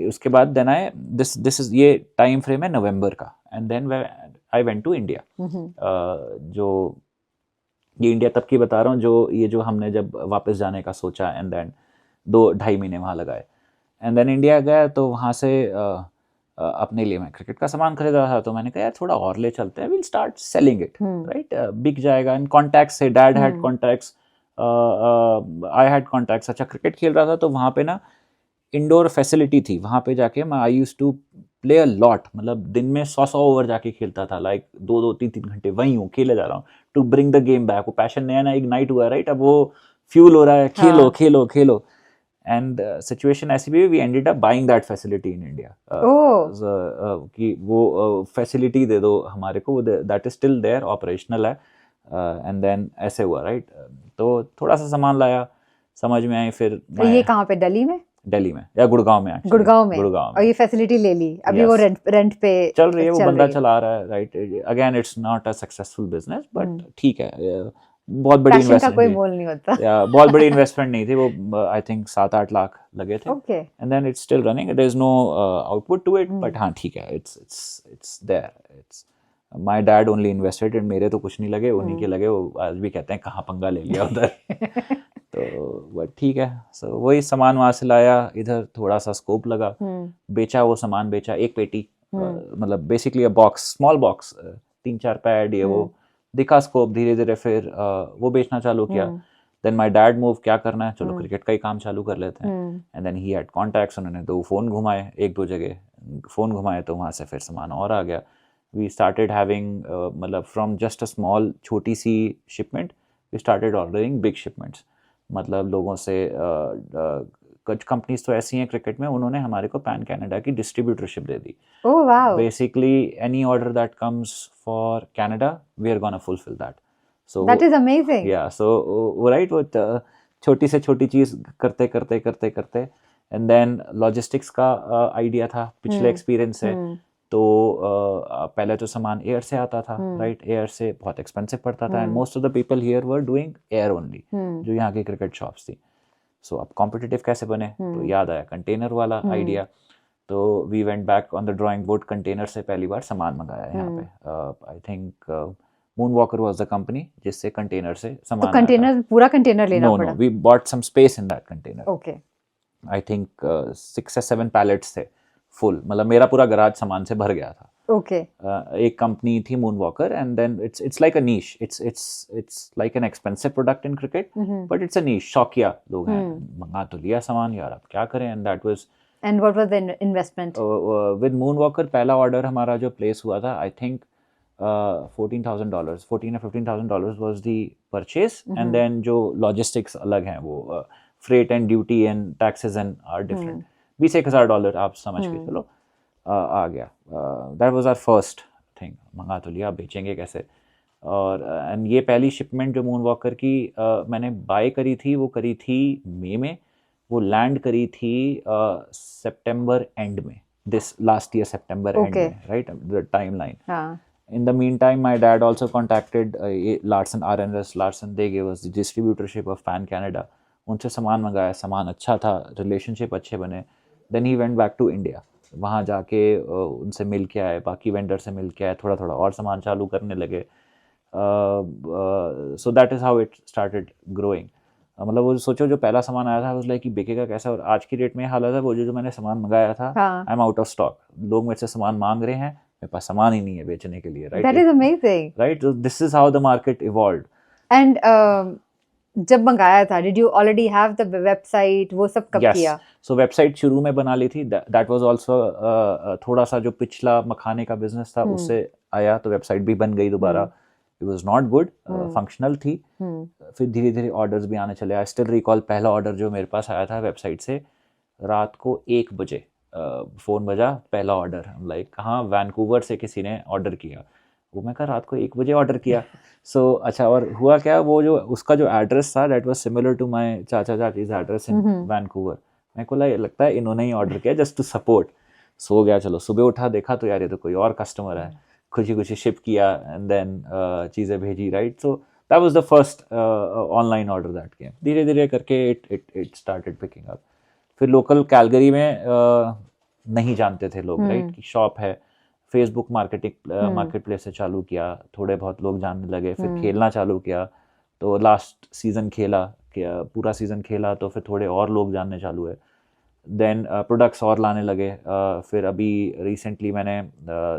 उसके बाद देन दिस इज ये टाइम फ्रेम है नवंबर का, and then I went to India. जो ये इंडिया तब की बता रहा हूँ, जो हमने जब वापस जाने का सोचा, एंड देन 2-2.5 महीने वहाँ लगाए, एंड देन इंडिया गया. तो वहाँ से अपने लिए मैं क्रिकेट का सामान खरीदा था, तो मैंने कहा यार थोड़ा और ले चलते हैं, will start selling it, right, बिक जाएगा. एंड कॉन्टैक्ट्स से, dad had contacts, I had contacts. अच्छा, क्रिकेट खेल रहा था तो वहाँ पे ना इंडोर फैसिलिटी थी. वहाँ पे जाके मैं I used to play a lot, मतलब दिन में 100 ओवर जाके खेलता था, लाइक 2-2, 3-3 घंटे वहीं हूँ, खेले जा रहा हूँ, to bring the game back. वो पैशन नया इग्नाइट हुआ, राइट, अब वो फ्यूल हो रहा है, खेलो. एंड सिचुएशन ऐसी भी, we ended up buying that facility in India, कि वो फैसिलिटी दे दो हमारे को, that is still there, operational है. एंड देन ऐसे हुआ, राइट. तो थोड़ा सा सामान लाया, समझ में आई. फिर ये कहाँ पे, दिल्ली में या गुड़गांव में, गुड़गांव में. और ये फैसिलिटी ले ली, अभी वो रेंट पे चल रही है, वो बंदा चला रहा है, right. Again it's not a successful business, but ठीक है. बहुत बड़ी इन्वेस्टमेंट का कोई मोल नहीं होता. या बहुत बड़ी इन्वेस्टमेंट नहीं थी वो, आई थिंक 7-8 लाख लगे थे. Okay. And then it's still running, there is no output to it, but हाँ ठीक है, it's there. It's my dad only invested, and मेरे तो कुछ नहीं लगे, उन्हीं के लगे. वो आज भी कहते हैं कहाँ पंगा ले लिया उधर. तो बट ठीक है. सो वही सामान वहाँ से लाया, इधर थोड़ा सा स्कोप लगा, बेचा, वो सामान बेचा, एक पेटी, मतलब बेसिकली अ बॉक्स, स्मॉल बॉक्स, 3-4 पैड, ये वो दिखा स्कोप. धीरे धीरे फिर वो बेचना चालू किया. देन माय डैड मूव, क्या करना है, चलो क्रिकेट का ही काम चालू कर लेते हैं. And then he had contacts, उन्होंने 2 फ़ोन घुमाए, 1-2 जगह फ़ोन घुमाए, तो वहाँ से फिर सामान और आ गया. वी स्टार्टेड हैविंग, मतलब फ्रॉम जस्ट अ स्मॉल छोटी सी shipment, we started ordering big shipments. मतलब लोगों से, कुछ कंपनीज तो ऐसी हैं क्रिकेट में, उन्होंने हमारे को पैन कनाडा की डिस्ट्रीब्यूटरशिप दे दी. Oh wow. Basically any order that comes for Canada, we are gonna fulfil that. So that is amazing. Yeah, so वो राइट, वो छोटी से छोटी चीज़ करते, एंड देन लॉजिस्टिक्स का आइडिया था, पिछले एक्सपीरियंस से. तो पहले तो सामान एयर से आता था, राइट. एयर से बहुत एक्सपेंसिव पड़ता था, and most of the people here were doing air only, जो यहाँ की क्रिकेट शॉप्स थी. सो अब कॉम्पिटिटिव कैसे बने, तो याद आया कंटेनर वाला आइडिया. तो we went back on the drawing board, container से पहली बार सामान मंगाया यहाँ पे. I think Moonwalker was the company जिससे कंटेनर से सामान. तो कंटेनर, पूरा कंटेनर लेना पड़ा? No, we bought some space in that container. Okay. I think 6 or 7 pallets थे फुल, मतलब मेरा पूरा गराज सामान से भर गया था. Okay. एक कंपनी थी Moonwalker, and then it's like a niche. It's like an expensive product in cricket, but it's a niche. शौकिया लोग हैं, मंगा तो लिया सामान यार, अब क्या करें. And that was And what was the investment? with Moonwalker पहला ऑर्डर हमारा जो प्लेस हुआ था, I think $14,000, $14 or $15,000 was the purchase, and then जो logistics अलग हैं, वो freight and duty and taxes and are different. $20,000 आप समझ के चलो आ गया. That was our first thing. मंगा तो लिया, बेचेंगे कैसे. और एंड ये पहली शिपमेंट जो Moonwalker की मैंने बाय करी थी, वो करी थी मई में, वो लैंड करी थी सितंबर एंड में, दिस लास्ट ईयर सितंबर एंड में, right, the timeline. In the meantime, my dad also contacted Larsen, R&S Larsen. They gave us the distributorship of Pan Canada. उनसे सामान मंगाया, सामान अच्छा था, रिलेशनशिप अच्छे बने. Then he went back to India. वहाँ जाके उनसे मिल के आए, बाकी वेंडर से मिल के आए, थोड़ा थोड़ा और सामान चालू करने लगे. So that is how it started growing. मतलब वो सोचो जो पहला सामान आया था, उस लाइक कि बिकेगा कैसा, और आज की डेट में हालत है वो जो मैंने सामान मंगाया था, आई एम आउट ऑफ स्टॉक. लोग मेरे से सामान मांग रहे हैं, मेरे पास सामान ही नहीं है बेचने के लिए, right. That is amazing. Right, so this is how the market evolved. And जब मंगाया था, did you already have the website? वो सब कब किया? Yes, so website शुरू में बना ली थी. That was also थोड़ा सा जो पिछला मखाने का बिजनेस था उससे आया, तो वेबसाइट भी बन गई दोबारा. It was not good, functional थी. फिर धीरे धीरे ऑर्डर्स भी आने चले. I still recall पहला ऑर्डर जो मेरे पास आया था वेबसाइट से, रात को 1 बजे फ़ोन बजा, पहला ऑर्डर. लाइक कहाँ, वैनकूवर से किसी ने ऑर्डर किया. वो मैं कहा रात को 1 बजे ऑर्डर किया. सो अच्छा, और हुआ क्या, वो जो उसका जो एड्रेस था, that was similar to my chacha chachi's address in Vancouver. मेरे को लगता है इन्होंने ही ऑर्डर किया जस्ट टू सपोर्ट. सो गया, चलो सुबह उठा, देखा तो यार ये तो कोई और कस्टमर है. खुशी खुशी शिप किया, एंड देन चीज़ें भेजी, right. So that was the first online order that came. धीरे धीरे करके इट स्टार्टेड पिकिंग अप. फिर लोकल कैलगरी में नहीं जानते थे लोग, राइट, कि शॉप है. फेसबुक मार्केट प्लेस से चालू किया, थोड़े बहुत लोग जानने लगे. फिर खेलना चालू किया, तो लास्ट सीज़न खेला, पूरा सीज़न खेला, तो फिर थोड़े और लोग जानने चालू हुए. देन प्रोडक्ट्स और लाने लगे. फिर अभी रिसेंटली मैंने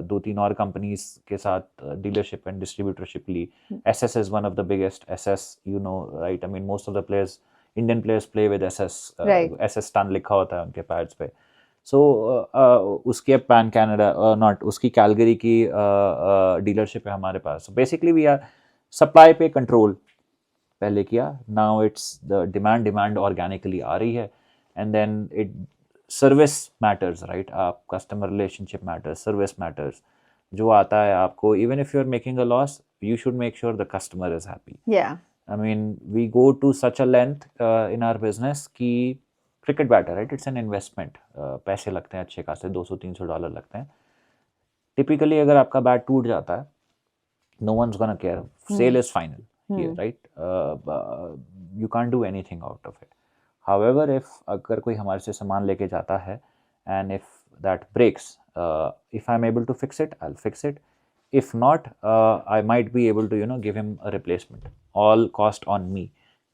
2-3 और कंपनीज के साथ डीलरशिप एंड डिस्ट्रीब्यूटरशिप ली. SS is one of the biggest. SS, you know, right, I mean most of the players, Indian players play with SS. SS ton लिखा होता है उनके पैड्स पे. सो उसके पैन कैनेडा नॉट, उसकी Calgary की dealership है हमारे पास. So basically we are supply पे कंट्रोल पहले किया. Now it's the demand organically आ रही है. And then it service matters, right. आप customer relationship matters, service matters. जो आता है आपको, even if you are making a loss, you should make sure the customer is happy. I mean, we go to such a length in our business कि cricket batter, right, it's an investment. पैसे लगते हैं अच्छे खासे, $200-300 लगते हैं. Typically अगर आपका बैट टूट जाता है, no one's gonna care. Sale is final here, right. You can't do anything out of it. However, if अगर कोई हमारे से सामान लेके जाता है and if that breaks, if I am able to fix it, I will fix it. If not, I might be able to, give him a replacement. All cost on me.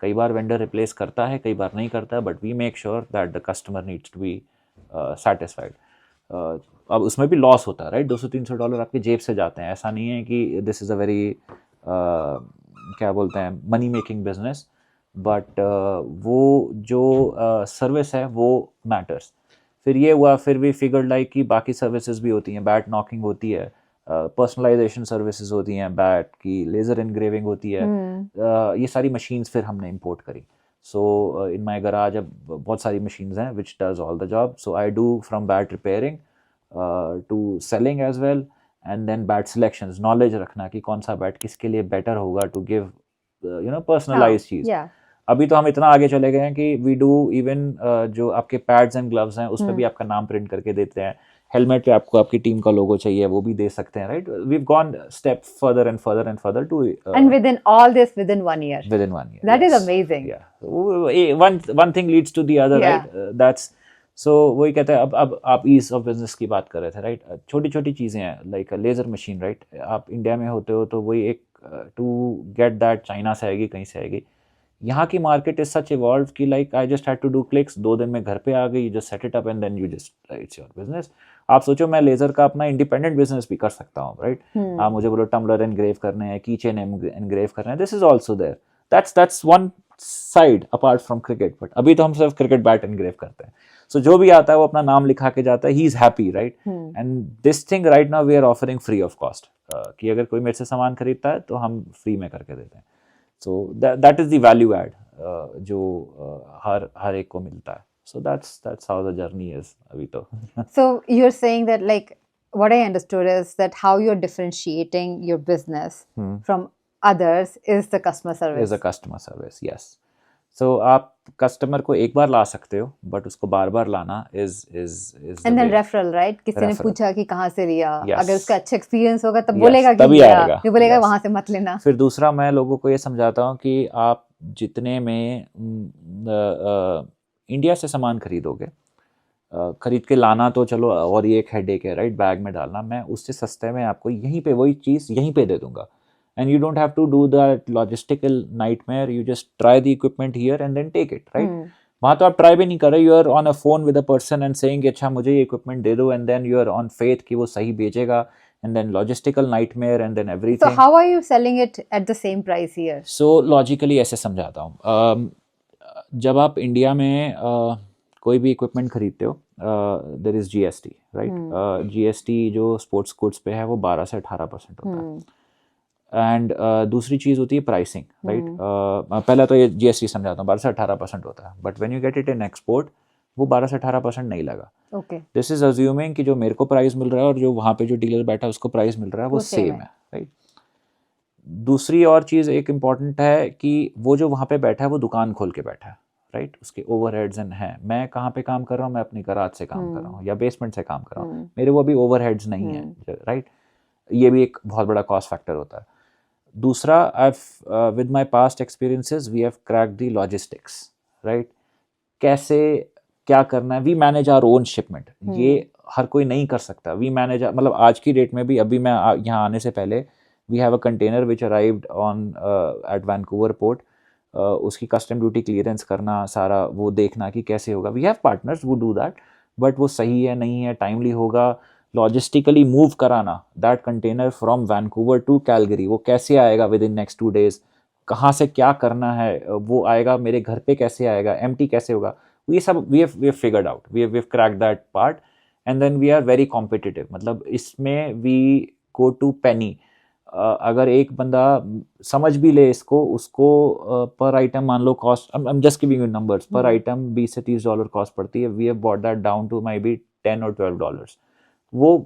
कई बार vendor replace करता है, कई बार नहीं करता, but we make sure that the customer needs to be satisfied. अब उसमें भी loss होता है, राइट. $200-300 आपके जेब से जाते हैं. ऐसा नहीं है कि दिस इज़ अ वेरी क्या बोलते हैं, मनी मेकिंग बिजनेस. बट वो जो सर्विस है वो मैटर्स. फिर ये हुआ, फिर भी फिगर्ड लाइक कि बाकी सर्विसेज भी होती हैं. बैट नॉकिंग होती है, पर्सनलाइजेशन सर्विसेज होती हैं, बैट की लेज़र इनग्रेविंग होती है. ये सारी मशीन्स फिर हमने इंपोर्ट करी. सो इन माय गराज अब बहुत सारी मशीन्स हैं which does all the job. So I do from bat repairing to selling as well, and then bat selections. Knowledge रखना कि कौन सा बैट किसके लिए बेटर होगा, टू गिव पर्सनलाइज चीज़. अभी तो हम इतना आगे चले गए हैं कि वी डू इवन जो आपके पैड्स एंड ग्लव्स हैं उस पर भी आपका नाम प्रिंट करके देते हैं. हेलमेट पे आपको आपकी टीम का लोगो चाहिए, वो भी दे सकते हैं, right. We have gone step further and further and further to and within all this within 1 year. That is amazing. One thing leads to the other, right. That's so वही कहते हैं. अब आप ईज ऑफ बिजनेस की बात कर रहे थे, राइट. छोटी छोटी चीज़ें हैं, लाइक लेज़र मशीन, राइट. आप इंडिया में होते हो तो वही एक टू गेट दैट चाइना से आएगी, कहीं से आएगी. यहाँ की मार्केट इज सच इवॉल्व कि like I just had to do clicks, 2 दिन में घर पे आ गई, you just set it up and then you just it's your business. आप सोचो मैं लेजर का अपना इंडिपेंडेंट बिजनेस भी कर सकता हूँ, राइट? आप मुझे बोलो टम्बलर एनग्रेव करने हैं, की चेन एनग्रेव करने हैं, this is also there. That's one side apart from cricket. But अभी तो हम सिर्फ क्रिकेट बैट एनग्रेव करते हैं. सो जो भी आता है वो अपना नाम लिखा के जाता है, he is happy, right? And this thing right now we are offering free of cost, कि अगर कोई मेरे से सामान खरीदता है तो हम फ्री में करके देते हैं. So that is the value add जो हर एक को मिलता है. So that's how the journey is, अभी तो. So you're saying that, like, what I understood is that how you're differentiating your business from others is the customer service. Is the customer service, yes. So आप customer को एक बार ला सकते हो, but उसको बार बार लाना is and then referral, right? किसी ने पूछा कि कहाँ से लिया, Yes. अगर उसका अच्छा एक्सपीरियंस होगा तब Yes, बोलेगा कि तभी लिया, आएगा. नहीं बोलेगा Yes. वहां से मत लेना. फिर दूसरा मैं लोगों को ये समझाता हूँ कि आप जितने में इंडिया से सामान खरीदोगे, खरीद के लाना तो चलो और ये एक हेडेक है, राइट? बैग में डालना, मैं उससे सस्ते में आपको यहीं पे वही चीज़ यहीं पे दे दूंगा. And you don't have to do that logistical nightmare, you just try the equipment here and then take it, right? वहाँ तो आप ट्राई भी नहीं कर रहे, you are on a phone with a person and saying अच्छा मुझे ये इक्विपमेंट दे दो, and then you are on faith कि वो सही भेजेगा, and then logistical nightmare and then everything. So how are you selling it at the same price here? So logically ऐसे समझाता हूँ. जब आप इंडिया में कोई भी इक्विपमेंट खरीदते हो, there is GST, right? GST जो स्पोर्ट्स गुड्स पे है वो 12 से 18% होता है. एंड दूसरी चीज़ होती है प्राइसिंग, राइट? पहला तो ये GST समझाता हूँ, 12 से 18% होता है, but when you get it in export वो 12 से 18% नहीं लगा. Okay. दिस इज अज्यूमिंग कि जो मेरे को प्राइस मिल रहा है और जो वहाँ पे जो डीलर बैठा है उसको प्राइस मिल रहा है वो सेम है, राइट? दूसरी और चीज़ एक इम्पॉर्टेंट है कि वो जो वहाँ पे बैठा है वो दुकान खोल के बैठा है, राइट? उसके ओवरहेड्स हैं. मैं कहाँ पे काम कर रहा हूँ? मैं अपनी गराज से काम कर रहा हूँ या बेसमेंट से काम कर रहा हूँ. मेरे वो अभी ओवरहेड्स नहीं है, राइट? ये भी एक बहुत बड़ा कॉस्ट फैक्टर होता है. दूसरा, I with my past experiences we have cracked the logistics, right? कैसे क्या करना है, we manage our own shipment. ये हर कोई नहीं कर सकता. वी मैनेज, मतलब आज की डेट में भी, अभी मैं यहाँ आने से पहले we have a container which arrived on at Vancouver port. उसकी कस्टम ड्यूटी क्लियरेंस करना, सारा वो देखना कि कैसे होगा. वी हैव पार्टनर्स वो डू दैट, बट वो सही है नहीं है, टाइमली होगा, लॉजिस्टिकली मूव कराना that container from Vancouver to Calgary, वो कैसे आएगा विद इन नेक्स्ट 2 days, कहाँ से क्या करना है, वो आएगा मेरे घर पे कैसे आएगा, एम्प्टी कैसे होगा, ये सब we have figured out, we have cracked that part, and then we are very competitive. मतलब इसमें we go to penny. अगर एक बंदा समझ भी ले इसको, उसको पर आइटम मान low cost, I'm just giving you numbers, पर आइटम $20 से $30 कॉस्ट पड़ती है. we have brought that down to maybe $10 or $12. वो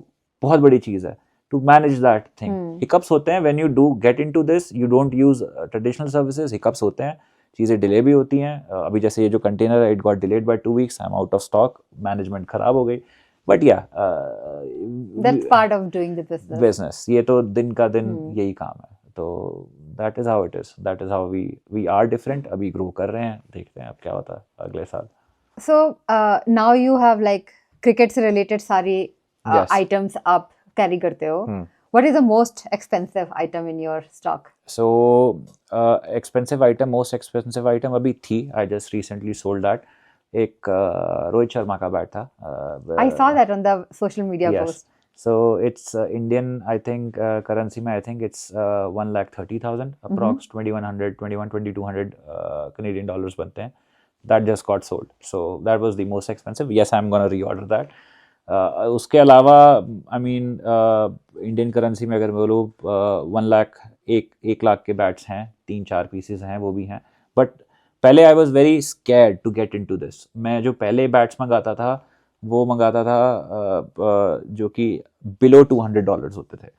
बहुत बड़ी चीज़ है to manage that thing. Hiccups होते हैं when you do get into this, you don't use traditional services. Hiccups होते हैं, चीज़ें डिले भी होती हैं. अभी जैसे ये जो कंटेनर है, it got delayed by 2 weeks, I am out of stock, management खराब हो गई. But yeah that's part of doing the business. ये तो दिन का दिन यही काम है. तो that is how it is, that is how we are different. अभी ग्रो कर रहे हैं, देखते हैं अब क्या होता है अगले साल. So now you have like cricket से रिलेटेड सारी आइटम्स आप कैरी करते हो. What is the most expensive item in your stock? So, most expensive item अभी थी. I just recently sold that. एक रोहित शर्मा का बैट था. I saw that on the social media post. So it's Indian, I think currency में I think it's 1,30,000 approx 2,100, 2,200 Canadian dollars बनते हैं. That just got sold. So that was the most expensive. Yes, I'm gonna reorder that. उसके अलावा I mean Indian currency में अगर बोलो 1 लाख के bats हैं, 3-4 पीसेस हैं, वो भी हैं. बट पहले I was very scared to get into this. मैं जो पहले बैट्स मंगाता था वो मंगाता था जो कि बिलो $200 होते थे.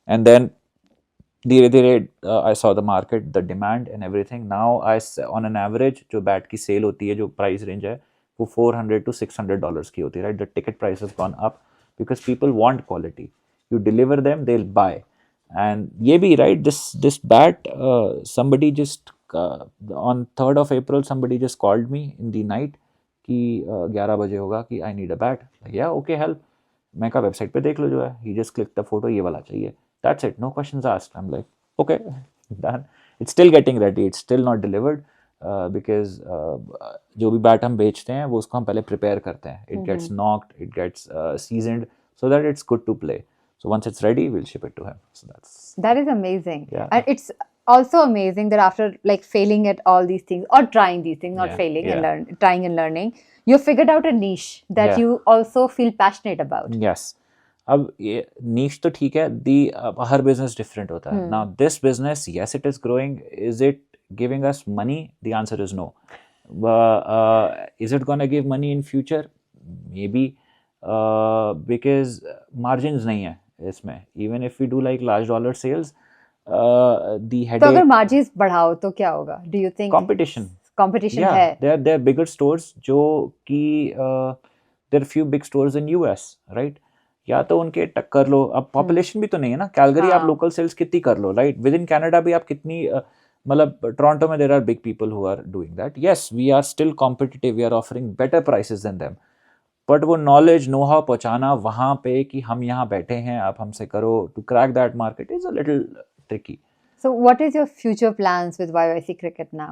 एंड देन धीरे धीरे I saw the market, the demand and everything. Now I on an average जो बैट की सेल होती है, जो प्राइस रेंज है वो $400 to $600 की होती है, right? The ticket price has gone up because people want quality. You deliver them, they will buy. And ये भी, right, this bat somebody just on 3rd of April somebody just called me in the night कि 11 बजे होगा कि I need a bat. Yeah okay help. मैं कहा website पे देख लो जो है. He just click the photo, ये वाला चाहिए. That's it, no questions asked. I am like okay done. It's still getting ready, it's still not delivered. Because जो भी बैट हम बेचते हैं वो उसको हम पहले प्रिपेयर करते हैं, it gets knocked, it gets seasoned so that it's good to play. So once it's ready, we'll ship it to him. So that is amazing. Yeah. And it's also amazing that after like failing at all these things or trying these things, not Yeah, failing and yeah. trying and learning, you figured out a niche that Yeah. you also feel passionate about. Yes. अब ये नीश तो ठीक है, दी हर business different होता है. Now this business, yes it is growing, is it giving us money? The answer is no. Is it gonna give money in future? Maybe, because margins नहीं है इसमें. Even if we do like large dollar sales, the तो अगर headache, margins बढ़ाओ तो क्या होगा? Do you think competition yeah, है? there are bigger stores जो कि there are few big stores in US, right? या तो उनके टक्कर लो. अब पॉपुलेशन भी तो नहीं है ना. कैलगरी आप लोकल सेल्स कितनी कर लो, राइट? विद इन कनाडा भी आप कितनी मतलब टोरंटो में there are big people who are doing that. Yes, we are still competitive, we are offering better prices then them, but वो नॉलेज, नो हाउ पहुंचाना वहां पे कि हम यहाँ बैठे हैं, आप हमसे करो, to crack that market is a little tricky. So what is your future plans with YYC Cricket now?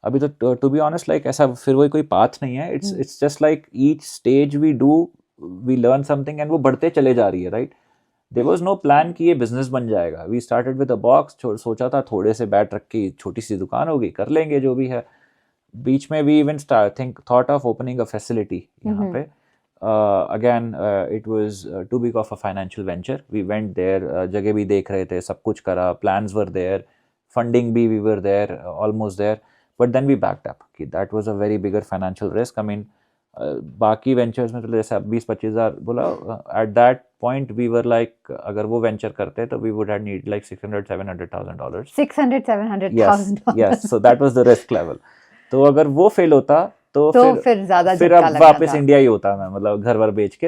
अभी तो टू बी ऑनेस्ट लाइक ऐसा फिर वही कोई पाथ नहीं है. It's just like each stage we do, we learn something and वो बढ़ते चले जा रही है, right? There was no plan कि ये बिजनेस बन जाएगा. We started with a box, सोचा था थोड़े से बैट रख के छोटी सी दुकान होगी, कर लेंगे जो भी है. बीच में we even thought of opening a facility यहाँ पे. Again it was too big of a financial venture. We went there, जगह भी देख रहे थे, सब कुछ करा, प्लान्स वर देयर, फंडिंग भी, we were there, almost there, but then we backed up कि that was a very bigger financial risk. I mean बाकी वेंचर्स में तो जैसे 20-25 हज़ार बोला, at that point we were like अगर वो वेंचर करते तो we would have need like $600,000-700,000. 600,000-700,000. Yes, so that was the risk level. तो अगर वो फेल होता तो फिर ज्यादा फिर झटका अब लगना वापस था. इंडिया ही होता मैं, मतलब घर वर बेच के.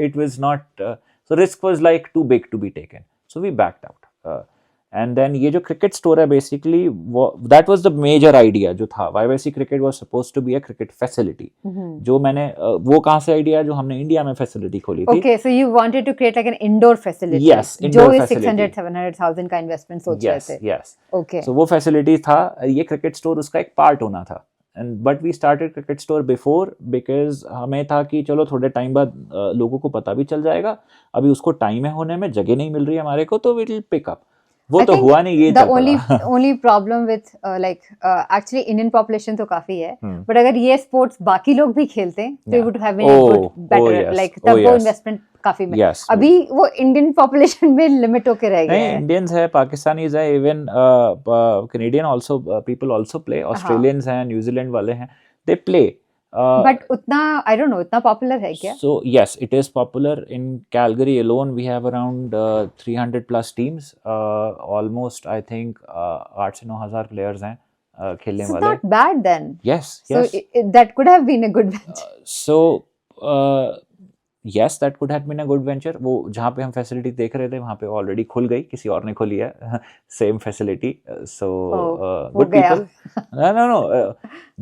It was not, so risk was like too big to be taken, so we backed out. And then ये जो क्रिकेट स्टोर है basically, that was the major idea जो था. YYC cricket was supposed to be a cricket facility. जो मैंने वो कहाँ से आइडिया, जो हमने इंडिया में फैसिलिटी खोली थी. Okay, so you wanted to create like an indoor facility. Yes, जो indoor इस facility. 600,000-700,000 का इन्वेस्टमेंट सोच रहे Yes, थे. yes. Okay. So वो फैसिलिटी था, ये क्रिकेट स्टोर उसका एक पार्ट होना था. And but we started cricket store before, because हमें था कि चलो थोड़े टाइम बाद लोगों को पता भी चल जाएगा. अभी उसको टाइम है होने में, जगह नहीं मिल रही है हमारे को, तो इट विल पिक अप. वो I तो think हुआ नहीं, ये the चल पड़ा. only problem with actually Indian population तो काफी है, Hmm. but अगर ये sports बाकी लोग भी खेलते हैं तो it Yeah. would have been a Oh, good better yes. like Oh, तब वो yes. investment काफी में. Yes. अभी वो Indian population में limit होके रह गया नहीं, है. इंडियंस है, पाकिस्तानीज है, even Canadian also, people also play, Australians हैं, न्यूजीलैंड वाले हैं, दे प्ले. But उतना I don't know उतना popular है क्या? So yes, it is popular. In Calgary alone, we have around 300 plus teams. Almost I think 8 से 9 हज़ार players हैं खेलने So वाले. not bad then. Yes, So yes. that could have been a good venture. So yes, that could have been a good venture. वो जहाँ पे हम facility देख रहे थे वहाँ पे ऑलरेडी खुल गई, किसी और ने खोली है same facility. So good people. No.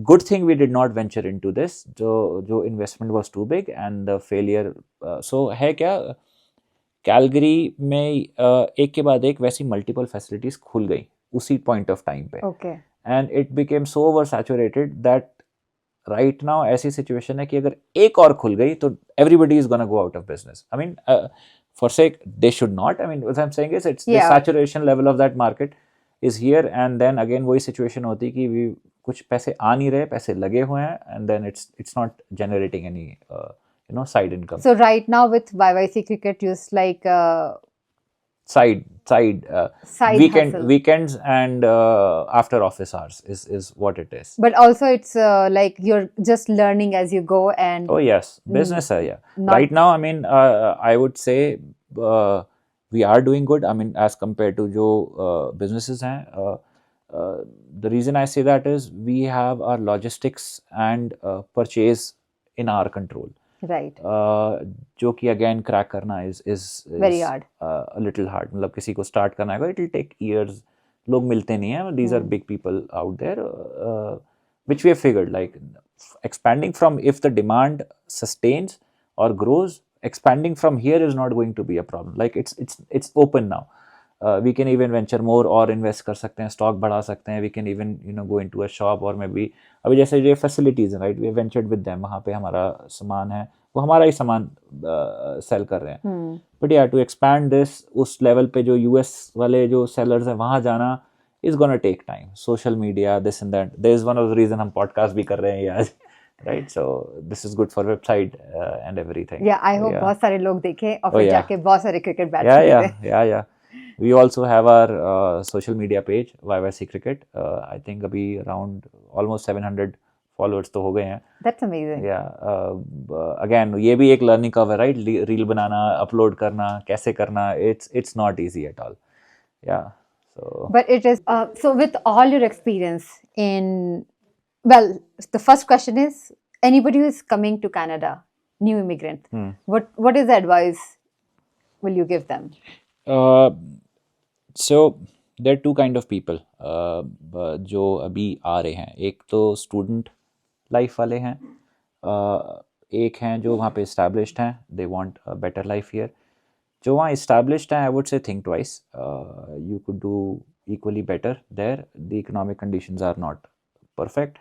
Good thing we did not venture into this. जो investment was too big and the failure. So है क्या, कैलगरी में एक के बाद एक वैसी मल्टीपल फैसिलिटीज खुल गई उसी पॉइंट ऑफ टाइम पे. Okay. And it became so over saturated that right now ऐसी सिचुएशन है कि अगर एक और खुल गई तो everybody is gonna go out of business. I mean for sake they should not. I mean what I am saying is it's the Yeah. Saturation level of that market is here. And then again वही situation होती कि we कुछ पैसे आ नहीं रहे, पैसे लगे हुए हैं, and then it's not generating any side income. So right now with YYC Cricket, you just like side side hustle. weekends and after office hours is what it is. But also it's like you're just learning as you go and Oh yes, business hai, yeah. not- Right now, I mean, I would say we are doing good. I mean, as compared to jo businesses hain. The reason I say that is we have our logistics and purchase in our control. right. जो कि again crack करना is Very hard. A little hard. मतलब किसी को start करना है, it will take years. लोग मिलते नहीं हैं. These are big people out there, which we have figured, like expanding from, if the demand sustains or grows, expanding from here is not going to be a problem. Like it's open now. We can even venture more और invest कर सकते हैं, stock बढ़ा सकते हैं, we can even go into a shop और maybe अभी जैसे ये फैसिलिटीज़ हैं right, we ventured with them, वहाँ पे हमारा सामान है, वो हमारा ही सामान सेल कर रहे हैं। But yeah to expand this उस लेवल पे जो यूएस वाले जो सेलर्स हैं वहाँ जाना is gonna take time, social media this and that, this is one of the reason हम पॉडकास्ट भी कर रहे हैं ये आज right, so this is good for website and everything. Yeah I hope बहुत सारे लोग देखें और Oh, फिर yeah. जाके बहुत सारे क्रिकेट बैट Yeah, खरीदें। yeah. We also have our social media page YYC Cricket. I think अभी around almost 700 followers तो हो गए हैं। That's amazing. Yeah. Again ये भी एक learning curve है right? Reel बनाना, upload करना, कैसे करना, it's not easy at all. Yeah. So. But it is so with all your experience in, well, the first question is, anybody who is coming to Canada, new immigrant, what is the advice will you give them? So there are two kind of people जो अभी आ रहे हैं, एक तो student life वाले हैं, एक हैं जो वहाँ पे established हैं, they want a better life here. जो वहाँ established हैं, I would say think twice. You could do equally better there. The economic conditions are not perfect.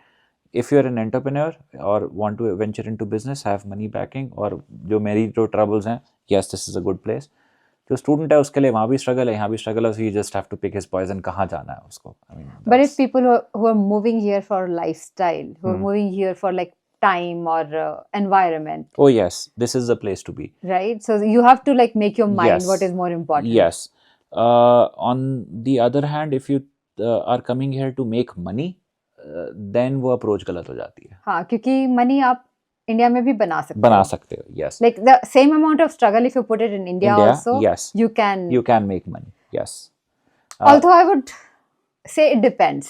If you're an entrepreneur or want to venture into business, have money backing, और जो मेरी जो troubles हैं, yes, this is a good place. जो student है उसके लिए वहाँ भी स्ट्रगल है, यहाँ भी स्ट्रगल है, so you just have to pick his poison, कहाँ जाना है उसको. I mean, but if people who are moving here for lifestyle, who are moving here for like time or environment, oh yes, this is the place to be, right? So you have to like make your mind Yes. what is more important. Yes. On the other hand, if you are coming here to make money, then वो approach गलत हो जाती है. हाँ, क्योंकि money आप India में भी बना सकते हो. Yes. Like the same amount of struggle if you put it in India also, yes, you can make money. Yes. Although I would say it depends.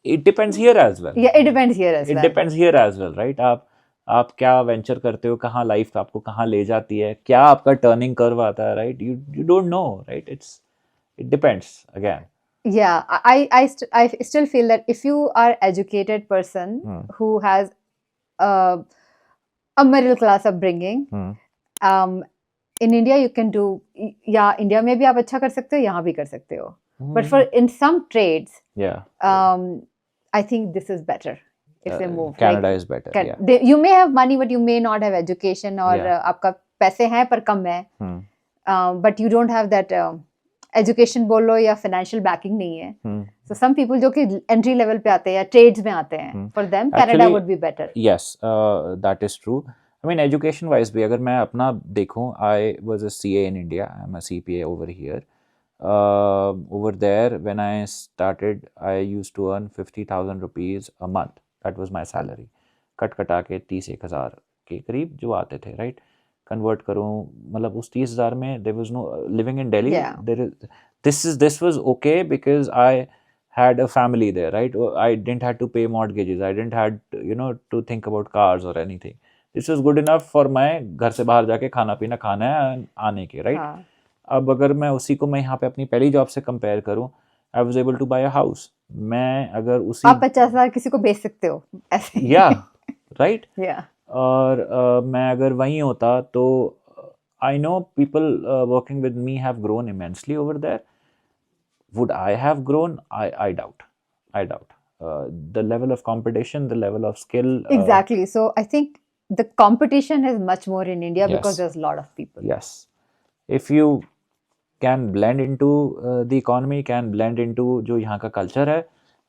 It depends here as well. Yeah, it depends here as It well. depends here as well, right? आप क्या venture करते हो, कहाँ life आपको कहाँ ले जाती है, क्या आपका टर्निंग कर्व आता है, right? You don't know, right? It depends again. Yeah, I still feel that if you are educated person who has a middle class upbringing, in India you can do, या India में भी आप अच्छा कर सकते हो, यहाँ भी कर सकते हो. But for in some trades, I think this is better if they move. Canada is better. You may have money, but you may not have education, और आपका पैसे हैं पर कम है. But you don't have that education बोलो या financial backing नहीं है. So some people जो कि एंट्री लेवल पे आते हैं या ट्रेड्स में आते हैं, for them Canada would be better. Yes, that is true. I mean education wise भी अगर मैं अपना देखूं, I was a CA in India. I'm a CPA over here. Over there when I started, I used to earn 50,000 rupees a month. That was my salary. कटा के 30,000 के करीब जो आते थे, right? कन्वर्ट करूं, मतलब उस 30,000 में there was no living in Delhi. This was okay because I had a family there, right? I didn't have to pay mortgages. I didn't had to think about cars or anything. This was good enough for my घर से बाहर जाके खाना पीना खाना है आने के, right? अब अगर मैं उसी को मैं यहाँ पे अपनी पहली जॉब से कंपेयर करूं, I was able to buy a house. मैं अगर उसी आप 50,000 किसी को बेच सकते हो ऐसे. Yeah, right? Yeah. और मैं अगर वहीं होता तो I know people working with me have grown immensely over there. Would I have grown? I doubt. The level of competition, the level of skill. Exactly. So I think the competition is much more in India because there's a lot of people. Yes. If you can blend into the economy, can blend into जो यहाँ का culture है,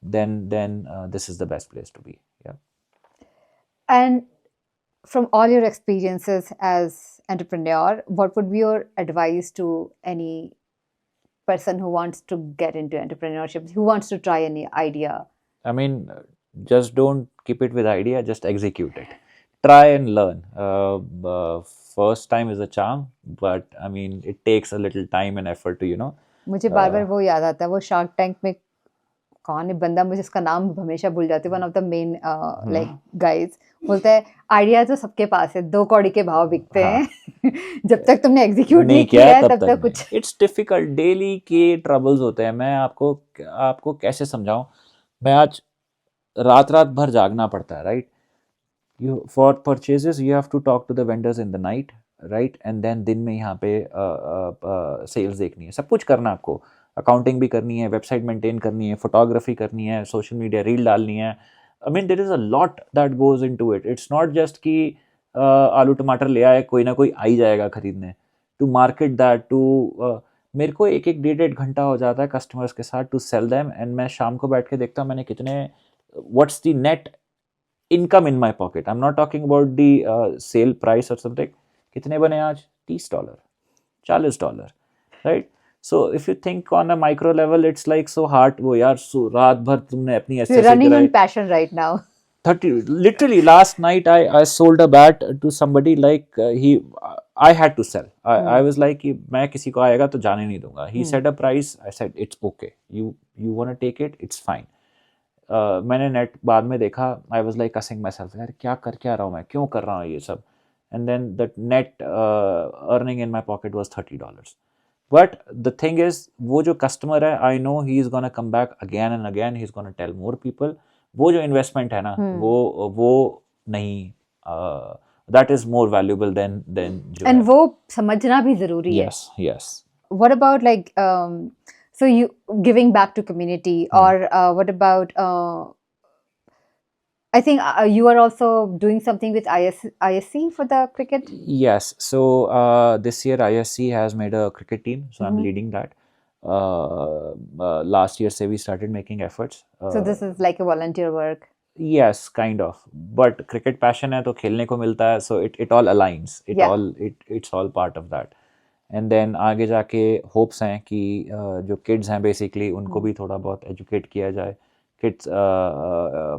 then this is the best place to be. Yeah. And from all your experiences as entrepreneur, what would be your advice to any person who wants to get into entrepreneurship, who wants to try any idea? I mean, just don't keep it with idea, just execute it. Try and learn. First time is a charm, but I mean, it takes a little time and effort to, मुझे बार बार वो याद आता है, वो shark tank में कौन है बंदा, मुझे उसका नाम हमेशा भूल जाती हूँ, one of the main like guys बोलता है आइडिया तो सबके पास है, 2 कौड़ी के भाव बिकते हैं. जब तक तुमने एग्जीक्यूट नहीं किया है तब तक कुछ. इट्स डिफिकल्ट, डेली के ट्रबल्स होते हैं. मैं आपको कैसे समझाऊं, मैं आज रात भर जागना पड़ता है, right? For purchases you have to talk to the vendors in the night. Right, and then दिन में यहाँ पे सेल्स देखनी है, सब कुछ करना है आपको, अकाउंटिंग भी करनी है, वेबसाइट मेंटेन करनी है, फोटोग्राफी करनी है, सोशल मीडिया रील डालनी है. I mean there is a lot that goes into it. It's not just कि आलू टमाटर ले आए, कोई ना कोई आ ही जाएगा खरीदने. टू मार्केट दैट, टू मेरे को एक एक 1.5 घंटा हो जाता है कस्टमर्स के साथ टू सेल देम. एंड मैं शाम को बैठ के देखता हूँ मैंने कितने, what's the net income in my pocket. I am not talking about the sale price और समथिंग. कितने बने आज? $30, $40, right. So if you think on a micro level, it's like so hard. वो यार रात भर तुमने अपनी You're ऐसे running on कराई. passion right now. 30, literally last night I sold a bat to somebody, like I had to sell. I was like कि मैं किसी को आएगा तो जाने नहीं दूंगा. He said a price, I said it's okay, you want to take it, it's fine. मैंने नेट बाद में देखा, I was like causing my self, यार क्या कर क्या रहा हूँ मैं, क्यों कर रहा हूँ ये सब. And then the net earning in my pocket was $30. But the thing is, वो जो कस्टमर है, I know he is gonna come back again and again, he is gonna tell more people. वो जो इन्वेस्टमेंट है ना, वो नहीं, that is more valuable then जो. And वो समझना भी जरूरी है. Yes yes. What about like so you giving back to community, or what about I think you are also doing something with ISC for the cricket. Yes. So this year ISC has made a cricket team, so I'm leading that. Last year se we started making efforts. So this is like a volunteer work. Yes, kind of. But cricket passion है तो खेलने को मिलता है, so it all aligns. It's all part of that. And then आगे जाके hopes हैं कि जो kids हैं basically उनको भी थोड़ा बहुत educate किया जाए. किड्स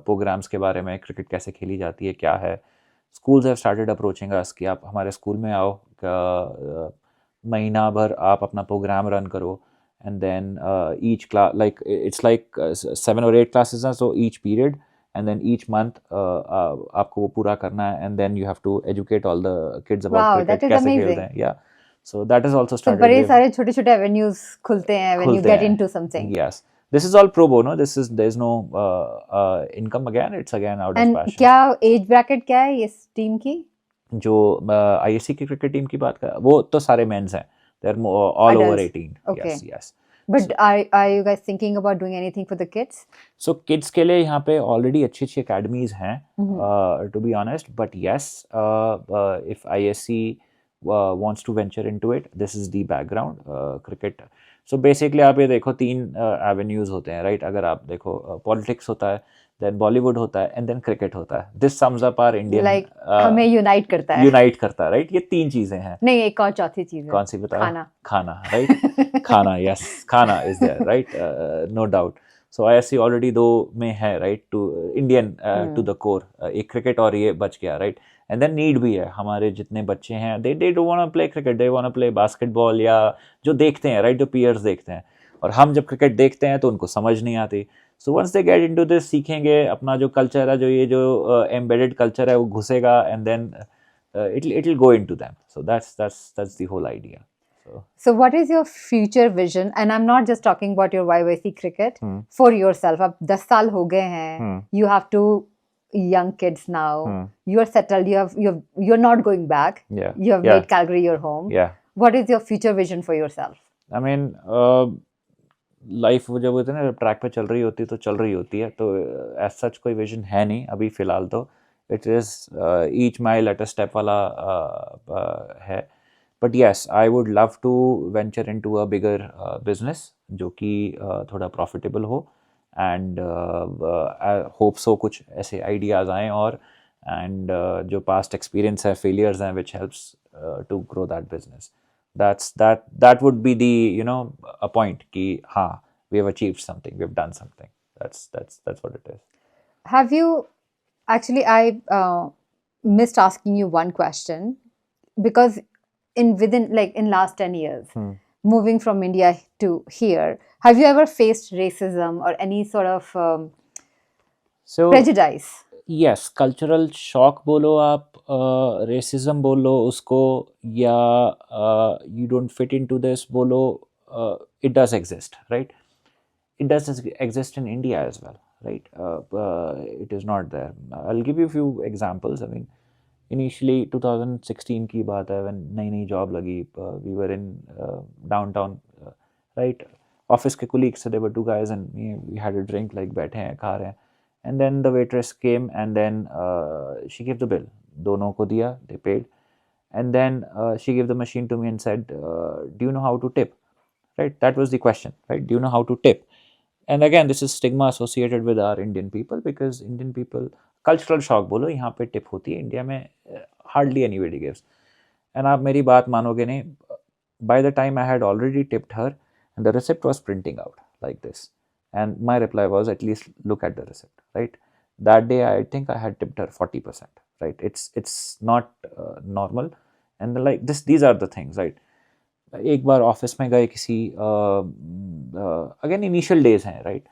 प्रोग्राम्स के बारे में, क्रिकेट कैसे खेली जाती है, क्या है. स्कूल्स हैव स्टार्टेड अप्रोचिंग अस कि आप हमारे स्कूल में आओ, महीना भर आप अपना प्रोग्राम रन करो. And then each class, like it's like 7 or 8 classes हैं, so each period, and then each month आपको वो पूरा करना है. And then you have to educate all the kids about cricket, कैसे खेलते हैं. या so that is also started. बड़े सारे छोटे छोटे एवेन्यूज खुलते हैं when you get into something. Yes. This is all pro bono. There's no income again. It's again out of passion. क्या एज ब्रैकेट क्या है इस टीम की? जो ISC की क्रिकेट टीम की बात कर, वो तो सारे मेंस हैं. They're all over 18. Okay. Yes. But are you guys thinking about doing anything for the kids? So kids के लिए यहाँ पे already अच्छी academies हैं, to be honest. But yes, if ISC wants to venture into it, this is the background. Cricket. So basically आप ये देखो 3 avenues होते हैं, right? अगर आप देखो politics होता है, then Bollywood होता है, and then cricket होता है. This sums up our Indian. Like हमें unite करता है. Unite करता है, right? ये 3 चीजें हैं. नहीं, एक और चौथी चीज है. कौन सी बताओ? खाना, right? खाना, yes. खाना is there, right? No doubt. So ISC already 2 में है, right? To Indian to the core. एक cricket और ये बच गया, right? And then need भी है. हमारे जितने बच्चे हैं, they don't want to play cricket, they want to play basketball, या जो देखते हैं, right? जो peers देखते हैं. और हम जब क्रिकेट देखते हैं तो उनको समझ नहीं आती. So once they get into this, सीखेंगे अपना जो कल्चर है, जो ये जो एम्बेडेड कल्चर है, वो घुसेगा, and then it will go into them. So that's the whole idea. So what is your future vision? And I'm not just talking about your YYC cricket. For yourself, अब 10 साल हो गए हैं. You have 2 young kids now. You are settled. You're not going back. You have made Calgary your home. What is your future vision for yourself? I mean, life वो जब होती है ना, ट्रैक पे चल रही होती है तो चल रही होती है. तो एज सच कोई विजन है नहीं अभी फ़िलहाल. तो it is each mile at a step वाला है. But yes, I would love to venture into a bigger business जो कि थोड़ा प्रॉफिटेबल हो. एंड होप सो कुछ ऐसे आइडियाज़ आएँ, और एंड जो पास्ट एक्सपीरियंस है, फेलियर्स हैं, which helps to grow that business. That would be the a point कि हाँ, we have achieved something, we have done something. That's what it is. Have you actually, I missed asking you one question, because in last 10 years, moving from India to here, have you ever faced racism or any sort of prejudice? Yes, cultural shock बोलो आप, racism बोलो उसको, या you don't fit into this बोलो, it does exist, right? It does exist in India as well, right? It is not there. I'll give you a few examples. I mean, initially 2016 की बात है, when नई नई job लगी, we were in downtown, right? Office के colleagues थे, there were two guys and we had a drink, like बैठे हैं खा रहे हैं, and then the waitress came and then she gave the bill, दोनों को दिया, they paid, and then she gave the machine to me and said, do you know how to tip? Right, that was the question, right? Do you know how to tip? And again, this is stigma associated with our Indian people, because Indian people, cultural shock बोलो, यहाँ पे tip होती है, India में hardly anybody gives. And आप मेरी बात मानोगे नहीं, by the time I had already tipped her and the receipt was printing out like this, and my reply was, at least look at the receipt, right? That day I think I had tipped her 40%, right? It's not normal, and like this, these are the things, right? एक बार office में गए किसी, again initial days हैं, right?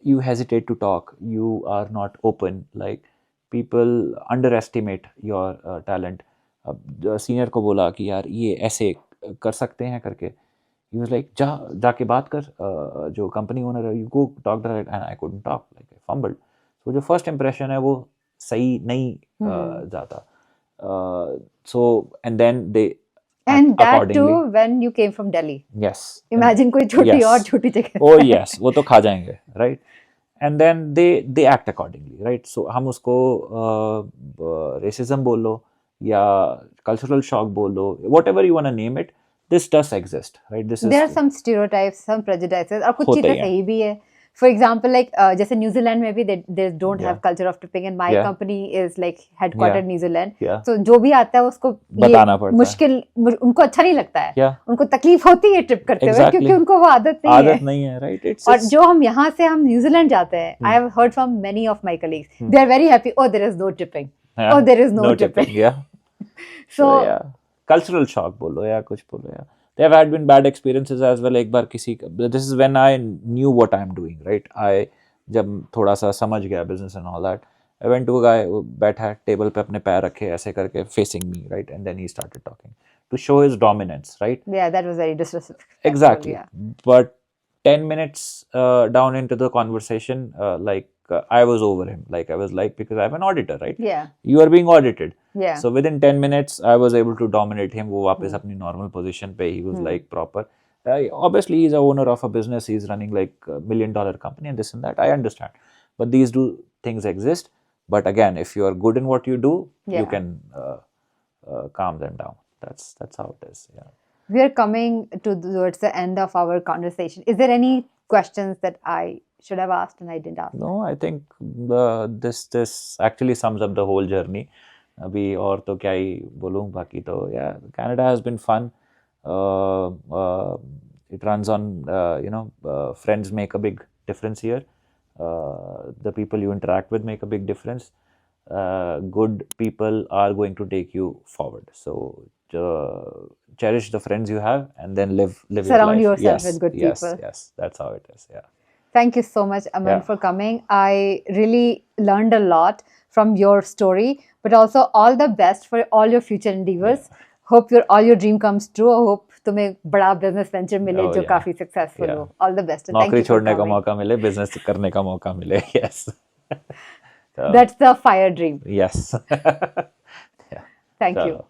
you hesitate to talk, you are not open, like people underestimate your talent. अब senior को बोला कि यार ये ऐसे कर सकते हैं करके, he was like, जाके बात कर, जो कंपनी ओनर है, you go talk to her, and I couldn't talk, like I fumbled. So जो फर्स्ट इम्प्रेशन है वो सही नहीं जाता, so and then they And that accordingly. too when you came from Delhi. Yes. Imagine कोई छोटी Yes. और छोटी जगह. Oh yes, वो तो खा जाएंगे, right? And then they act accordingly, right? So हम उसको racism बोल लो या cultural shock बोल लो, whatever you wanna name it, this does exist, right? This is There are some stereotypes, some prejudices, और कुछ होते चीजें ही हैं. सही भी है. For example, like जैसे न्यूजीलैंड में भी they don't have Yeah. culture of tipping, and my Yeah. company is like headquartered Yeah. New Zealand. Yeah. So जो भी आता है उसको बताना पड़ता है. मुश्किल, उनको अच्छा नहीं लगता है. Yeah. उनको तकलीफ होती है ट्रिप करते हुए, Exactly. क्योंकि उनको वो आदत नहीं है. आदत नहीं है, right? और जो हम यहाँ से हम न्यूजीलैंड जाते हैं, I have heard from many of my colleagues, they are very happy. Oh, there is no tipping. yeah, Oh, there is no tipping. Yeah. So yeah, cultural shock बोलो या कुछ बोलो या. There have been bad experiences as well. एक बार किसी, this is when I knew what I am doing, right? जब थोड़ा सा समझ गया business and all that, I went to a guy, वो बैठा है टेबल पे, अपने पैर रखे ऐसे करके facing me, right? And then he started talking to show his dominance, right? yeah, that was very disrespectful. Exactly. Yeah. But 10 minutes down into the conversation, I was over him. Like I was like, because I'm an auditor, right? Yeah. You are being audited. Yeah. So within 10 minutes, I was able to dominate him. वो वापस अपनी normal position पे, he was like proper. Obviously, he's a owner of a business. He's running like $1 million company and this and that. I understand. But these things exist. But again, if you are good in what you do, you Yeah. can calm them down. That's how it is. Yeah. We are coming towards the end of our conversation. Is there any questions that I should have asked and I didn't ask? No, I think this actually sums up the whole journey. अभी और तो क्या ही बोलूँ, बाकी तो yeah, Canada has been fun. It runs on friends make a big difference here. The people you interact with make a big difference. Good people are going to take you forward. So cherish the friends you have and then live Surround your life. yourself with good people. Yes, that's how it is. Yeah. Thank you so much, Aman, Yeah. for coming. I really learned a lot from your story, but also all the best for all your future endeavors. Hope all your dream comes true. I hope तुम्हें बड़ा business venture मिले Oh, जो yeah. काफी successful Yeah. हो. All the best. And thank नौकरी you for छोड़ने का coming. मौका मिले, बिजनेस करने का मौका मिले. Yes. That's the fire dream. Yes. Thank you. चलो.